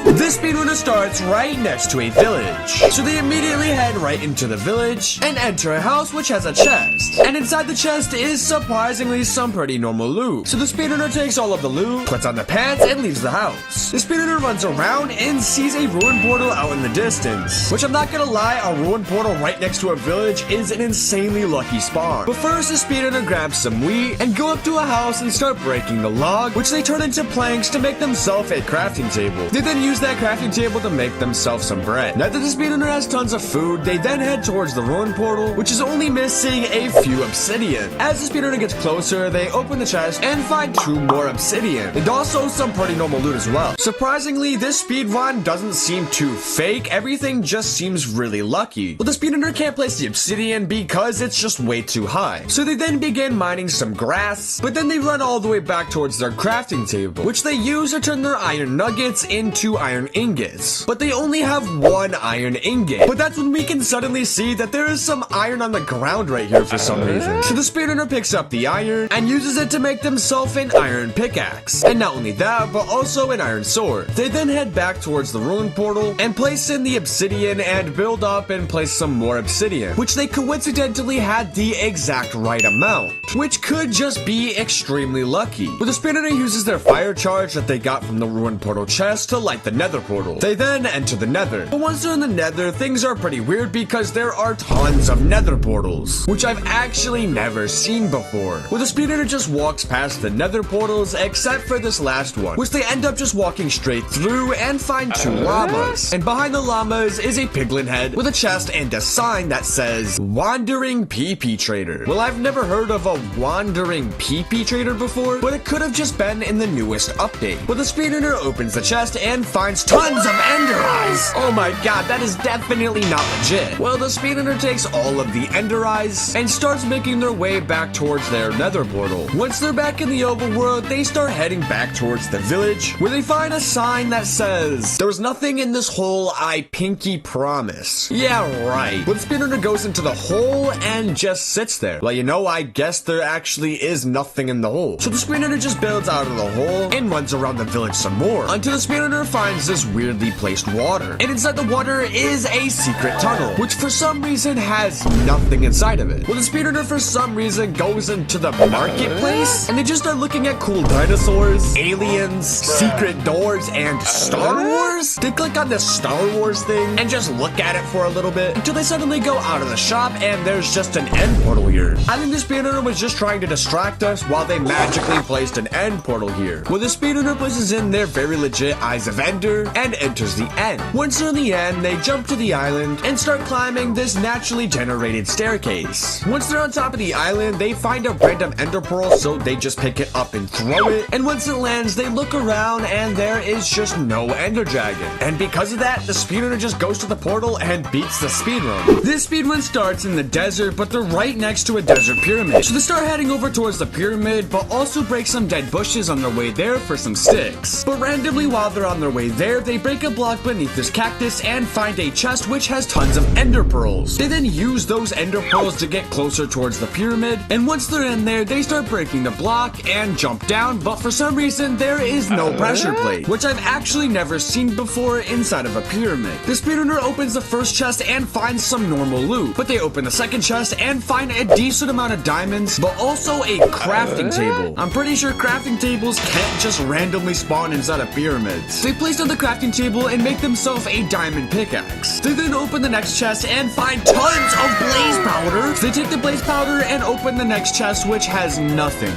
This speedrunner starts right next to a village. So they immediately head right into the village and enter a house which has a chest. And inside the chest is surprisingly some pretty normal loot. So the speedrunner takes all of the loot, puts on the pants, and leaves the house. The speedrunner runs around and sees a ruined portal out in the distance. Which I'm not gonna lie, a ruined portal right next to a village is an insanely lucky spawn. But first the speedrunner grabs some wheat and go up to a house and start breaking the log, which they turn into planks to make themselves a crafting table. They then use that crafting table to make themselves some bread. Now that the speedrunner has tons of food, they then head towards the ruined portal, which is only missing a few obsidian. As the speedrunner gets closer, they open the chest and find 2 more obsidian, and also some pretty normal loot as well. Surprisingly, this speedrun doesn't seem too fake. Everything just seems really lucky. Well, the speedrunner can't place the obsidian because it's just way too high. So they then begin mining some grass, but then they run all the way back towards their crafting table, which they use to turn their iron nuggets into iron ingots. But they only have 1 iron ingot. But that's when we can suddenly see that there is some iron on the ground right here for some reason. So the speedrunner picks up the iron and uses it to make themselves an iron pickaxe. And not only that, but also an iron sword. They then head back towards the ruined portal and place in the obsidian and build up and place some more obsidian, which they coincidentally had the exact right amount, which could just be extremely lucky. But the speedrunner uses their fire charge that they got from the ruined portal chest to light the nether portal. They then enter the nether. But once they're in the nether, things are pretty weird because there are tons of nether portals, which I've actually never seen before. Well, the speedrunner just walks past the nether portals except for this last one, which they end up just walking straight through and find 2 llamas. And behind the llamas is a piglin head with a chest and a sign that says Wandering PP Trader. Well, I've never heard of a wandering PP trader before, but it could have just been in the newest update. Well, the speedrunner opens the chest and finds tons of ender eyes. Oh my god, that is definitely not legit. Well, the speedrunner takes all of the ender eyes and starts making their way back towards their nether portal. Once they're back in the overworld, they start heading back towards the village, where they find a sign that says, "There's nothing in this hole, I pinky promise." Yeah, right. Well, the speedrunner goes into the hole and just sits there. Well, you know, I guess there actually is nothing in the hole. So the speedrunner just builds out of the hole and runs around the village some more, until the speedrunner finds this weirdly placed water. And inside the water is a secret tunnel, which for some reason has nothing inside of it. Well, the speedrunner for some reason goes into the marketplace, and they just start looking at cool dinosaurs, aliens, secret doors, and Star Wars. They click on this Star Wars thing and just look at it for a little bit until they suddenly go out of the shop and there's just an end portal here. I think the speedrunner was just trying to distract us while they magically placed an end portal here. Well, the speedrunner places in their very legit Eyes of Ender and enters the end. Once they're in the end, they jump to the island and start climbing this naturally generated staircase. Once they're on top of the island, they find a random ender pearl, so they just pick it up and throw it. And once it lands, they look around and there is just no ender dragon. And because of that, the speedrunner just goes to the portal and beats the speedrun. This speedrun starts in the desert, but they're right next to a desert pyramid. So they start heading over towards the pyramid, but also break some dead bushes on their way there for some sticks. But randomly, while they're on their way there, they break a block beneath this cactus and find a chest which has tons of ender pearls. They then use those ender pearls to get closer towards the pyramid, and once they're in there, they start breaking the block and jump down, but for some reason, there is no pressure plate, which I've actually never seen before inside of a pyramid. The speedrunner opens the first chest and finds some normal loot, but they open the second chest and find a decent amount of diamonds, but also a crafting table. I'm pretty sure crafting tables can't just randomly spawn inside of pyramids. They place on the crafting table and make themselves a diamond pickaxe. They then open the next chest and find tons of blaze powder. They take the blaze powder and open the next chest, which has nothing.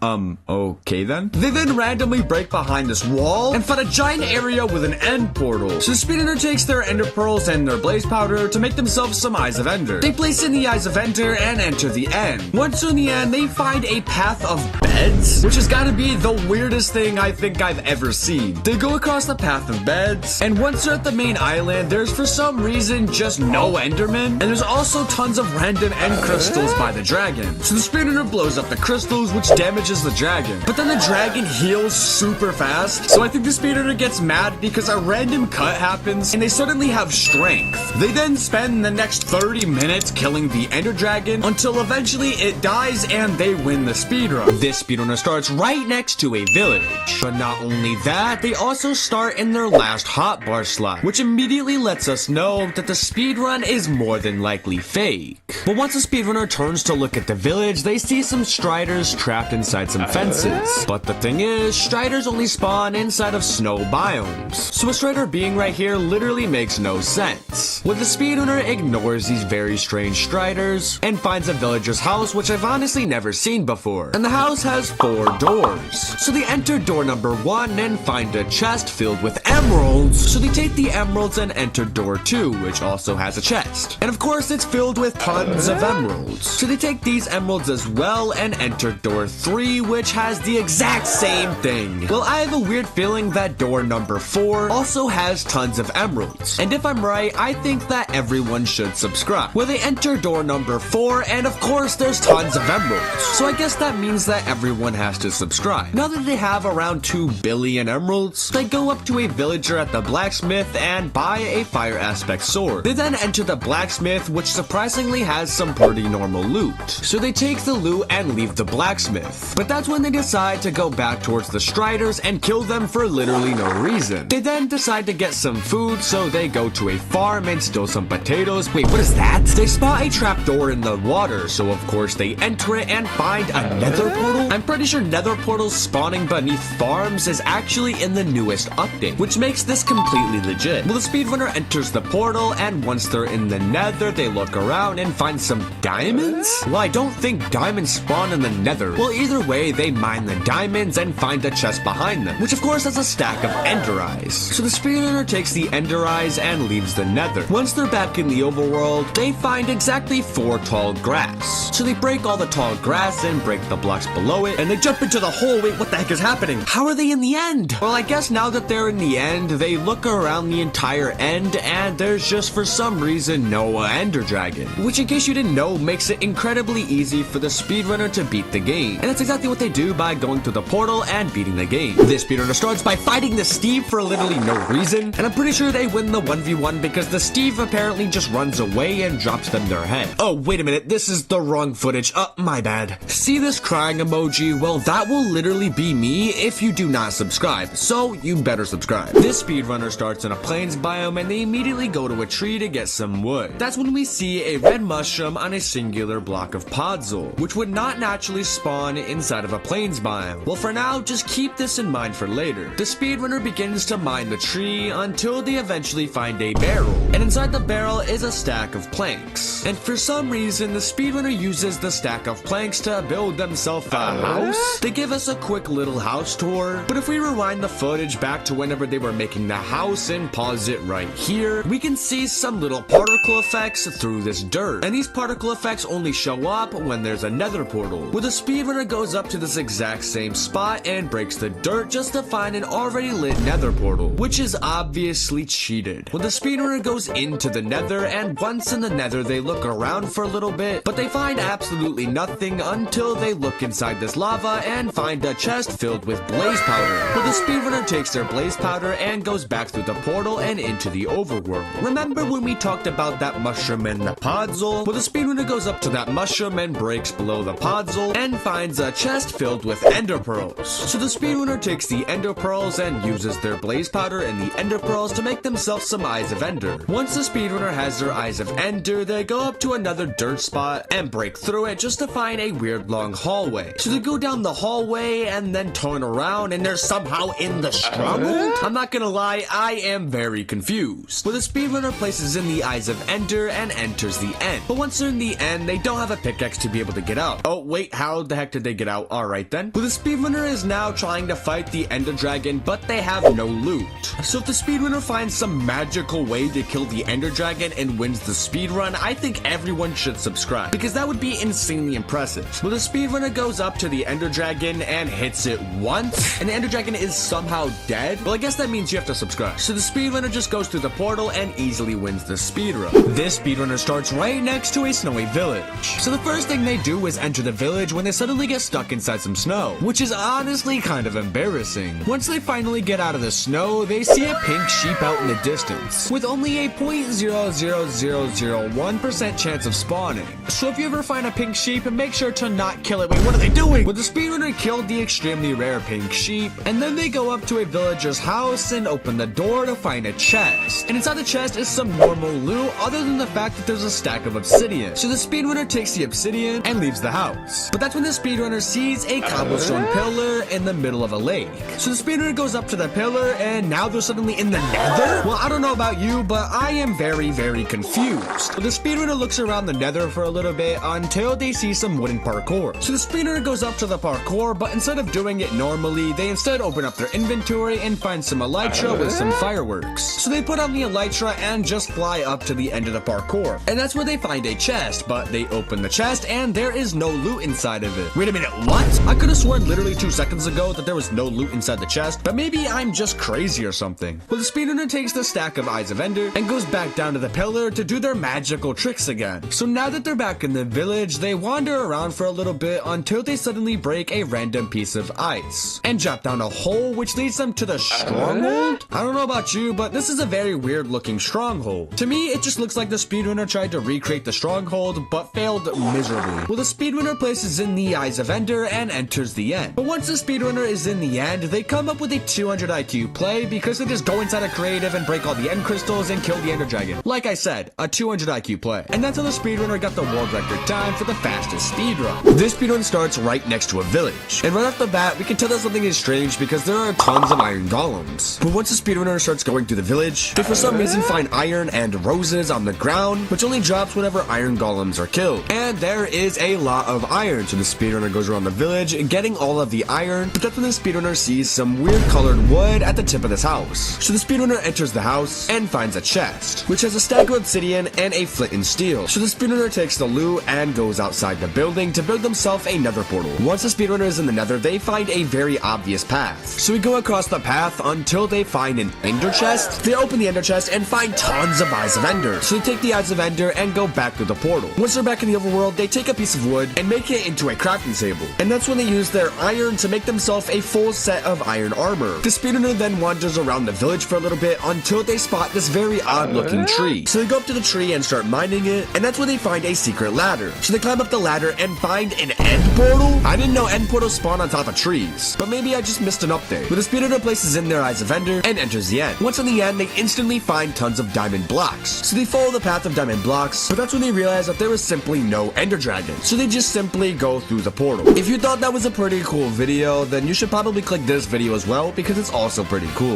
Okay then. They then randomly break behind this wall and find a giant area with an end portal. So the speedrunner takes their ender pearls and their blaze powder to make themselves some Eyes of Ender. They place in the Eyes of Ender and enter the end. Once they're in the end, they find a path of beds, which has got to be the weirdest thing I think I've ever seen. They go across the path of beds, and once they're at the main island, there's for some reason just no endermen, and there's also tons of random end crystals by the dragon. So the speedrunner blows up the crystals, which damages the dragon. But then the dragon heals super fast, so I think the speedrunner gets mad because a random cut happens, and they suddenly have strength. They then spend the next 30 minutes killing the ender dragon until eventually it dies and they win the speedrun. This speedrunner starts right next to a village. But not only that, they also start in their last hotbar slot, which immediately lets us know that the speedrun is more than likely fake. But once the speedrunner turns to look at the village, they see some striders trapped inside some fences. But the thing is, striders only spawn inside of snow biomes. So a strider being right here literally makes no sense. Well, the speedrunner ignores these very strange striders and finds a villager's house, which I've honestly never seen before. And the house has 4 doors. So they enter door number 1 and find a chest filled with emeralds. So they take the emeralds and enter door 2, which also has a chest. And of course, it's filled with tons of emeralds. So they take these emeralds as well and enter door 3, which has the exact same thing. Well, I have a weird feeling that door number 4 also has tons of emeralds. And if I'm right, I think that everyone should subscribe. Well, they enter door number 4, and of course, there's tons of emeralds. So I guess that means that everyone has to subscribe. Now that they have around 2 billion emeralds, they go up to a villager at the blacksmith and buy a fire aspect sword. They then enter the blacksmith, which surprisingly has some pretty normal loot. So they take the loot and leave the blacksmith. But that's when they decide to go back towards the striders and kill them for literally no reason. They then decide to get some food, so they go to a farm and steal some potatoes. Wait, what is that? They spot a trapdoor in the water, so of course they enter it and find a nether portal. I'm pretty sure nether portals spawning beneath farms is actually in the newest update, which makes this completely legit. Well, the speedrunner enters the portal, and once they're in the nether, they look around and find some diamonds? Well, I don't think diamonds spawn in the nether. Well, either way, they mine the diamonds and find a chest behind them, which of course has a stack of ender eyes. So the speedrunner takes the ender eyes and leaves the nether. Once they're back in the overworld, they find exactly 4 tall grass. So they break all the tall grass and break the blocks below it, and they jump into the hole. Wait, what the heck is happening? How are they in the end? Well, I guess now that they're in the end, they look around the entire end, and there's just for some reason no ender dragon. Which, in case you didn't know, makes it incredibly easy for the speedrunner to beat the game. And that's exactly what they do by going through the portal and beating the game. This speedrunner starts by fighting the Steve for literally no reason, and I'm pretty sure they win the 1v1 because the Steve apparently just runs away and drops them their head. Oh, wait a minute, this is the wrong footage. My bad. See this crying emoji? Well, that will literally be me if you do not subscribe, so you better subscribe. This speedrunner starts in a plains biome and they immediately go to a tree to get some wood. That's when we see a red mushroom on a singular block of podzol, which would not naturally spawn inside of a plains biome. Well, for now, just keep this in mind for later. The speedrunner begins to mine the tree until they eventually find a barrel, and inside the barrel is a stack of planks. And for some reason, the speedrunner uses the stack of planks to build themselves a house. They give us a quick little house tour, but if we rewind the footage back to whenever they were making the house and pause it right here, we can see some little particle effects through this dirt. And these particle effects only show up when there's a nether portal, where the speedrunner goes up to this exact same spot and breaks the dirt just to find an already lit nether portal, which is obviously cheated. When the speedrunner goes into the nether, and once in the nether, they look around for a little bit, but they find absolutely nothing until they look inside this lava and find a chest filled with blaze powder. But the speedrunner takes their blaze powder and goes back through the portal and into the overworld. Remember when we talked about that mushroom and the podzol? Well, the speedrunner goes up to that mushroom and breaks below the podzol and finds a chest filled with ender pearls. So the speedrunner takes the ender pearls and uses their blaze powder and the ender pearls to make themselves some eyes of ender. Once the speedrunner has their eyes of ender, they go up to another dirt spot and break through it just to find a weird long hallway. So they go down the hallway and then turn around and they're somehow in the stronghold? I'm not gonna lie, I am very confused. Well, the speedrunner places in the eyes of ender and enters the end. But once they're in the end, they don't have a pickaxe to be able to get out. Oh, wait, how the heck did they get out? Alright then. Well, the speedrunner is now trying to fight the ender dragon, but they have no loot. So if the speedrunner finds some magical way to kill the ender dragon and wins the speedrun, I think everyone should subscribe, because that would be insanely impressive. Well, the speedrunner goes up to to the ender dragon and hits it once, and the ender dragon is somehow dead. Well, I guess that means you have to subscribe. So the speedrunner just goes through the portal and easily wins the speedrun. This speedrunner starts right next to a snowy village. So the first thing they do is enter the village when they suddenly get stuck inside some snow, which is honestly kind of embarrassing. Once they finally get out of the snow, they see a pink sheep out in the distance, with only a 0.00001% chance of spawning. So if you ever find a pink sheep, make sure to not kill it. Wait, what are they doing? Well, the speedrunner killed the extremely rare pink sheep, and then they go up to a villager's house and open the door to find a chest. And inside the chest is some normal loot, other than the fact that there's a stack of obsidian. So the speedrunner takes the obsidian and leaves the house. But that's when the speedrunner sees a cobblestone pillar in the middle of a lake. So the speedrunner goes up to the pillar, and now they're suddenly in the nether? Well, I don't know about you, but I am very, very confused. The speedrunner looks around the nether for a little bit until they see some wooden parkour. So the speedrunner goes up to the parkour, but instead of doing it normally, they instead open up their inventory and find some elytra with some fireworks. So they put on the elytra and just fly up to the end of the parkour. And that's where they find a chest, but they open the chest and there is no loot inside of it. Wait a minute, what? I could have sworn literally 2 seconds ago that there was no loot inside the chest, but maybe I'm just crazy or something. Well, the speedrunner takes the stack of Eyes of Ender and goes back down to the pillar to do their magical tricks again. So now that they're back in the village, they wander around for a little bit until they suddenly break a random piece of ice and drop down a hole which leads them to the stronghold? I don't know about you, but this is a very weird looking stronghold. To me, it just looks like the speedrunner tried to recreate the stronghold but failed miserably. Well, the speedrunner places in the Eyes of Ender and enters the end. But once the speedrunner is in the end, they come up with a 200 IQ play because they just go inside a creative and break all the end crystals and kill the ender dragon. Like I said, a 200 IQ play. And that's how the speedrunner got the world record time for the fastest speedrun. This speedrun starts right next to a village. And right off the bat, we can tell that something is strange because there are tons of iron golems. But once the speedrunner starts going through the village, they for some reason find iron and roses on the ground, which only drops whenever iron golems are killed. And there is a lot of iron, so the speedrunner goes around the village getting all of the iron, but that's when the speedrunner sees some weird colored wood at the tip of this house. So the speedrunner enters the house and finds a chest, which has a stack of obsidian and a flint and steel. So the speedrunner takes the loot and goes outside the building to build themselves a nether portal. Once the speedrunner is in the nether, they find a very obvious path. So we go across the path until they find an ender chest. They open the ender chest and find tons of Eyes of Ender. So they take the Eyes of Ender and go back through the portal. Once they're back in the overworld, they take a piece of wood and make it into a crafting table. And that's when they use their iron to make themselves a full set of iron armor. The speedrunner then wanders around the village for a little bit until they spot this very odd looking tree. So they go up to the tree and start mining it, and that's where they find a secret ladder. So they climb up the ladder and find an end portal. I didn't know end portals spawn on top of trees, but maybe I just missed an update. But the speedrunner places in their Eyes of Ender and enters the end. Once in the end, they instantly find tons of diamond blocks. So they follow the path of diamond blocks, but that's when they realize that there is simply no ender dragon. So they just simply go through the portal. If you thought that was a pretty cool video, then you should probably click this video as well because it's also pretty cool.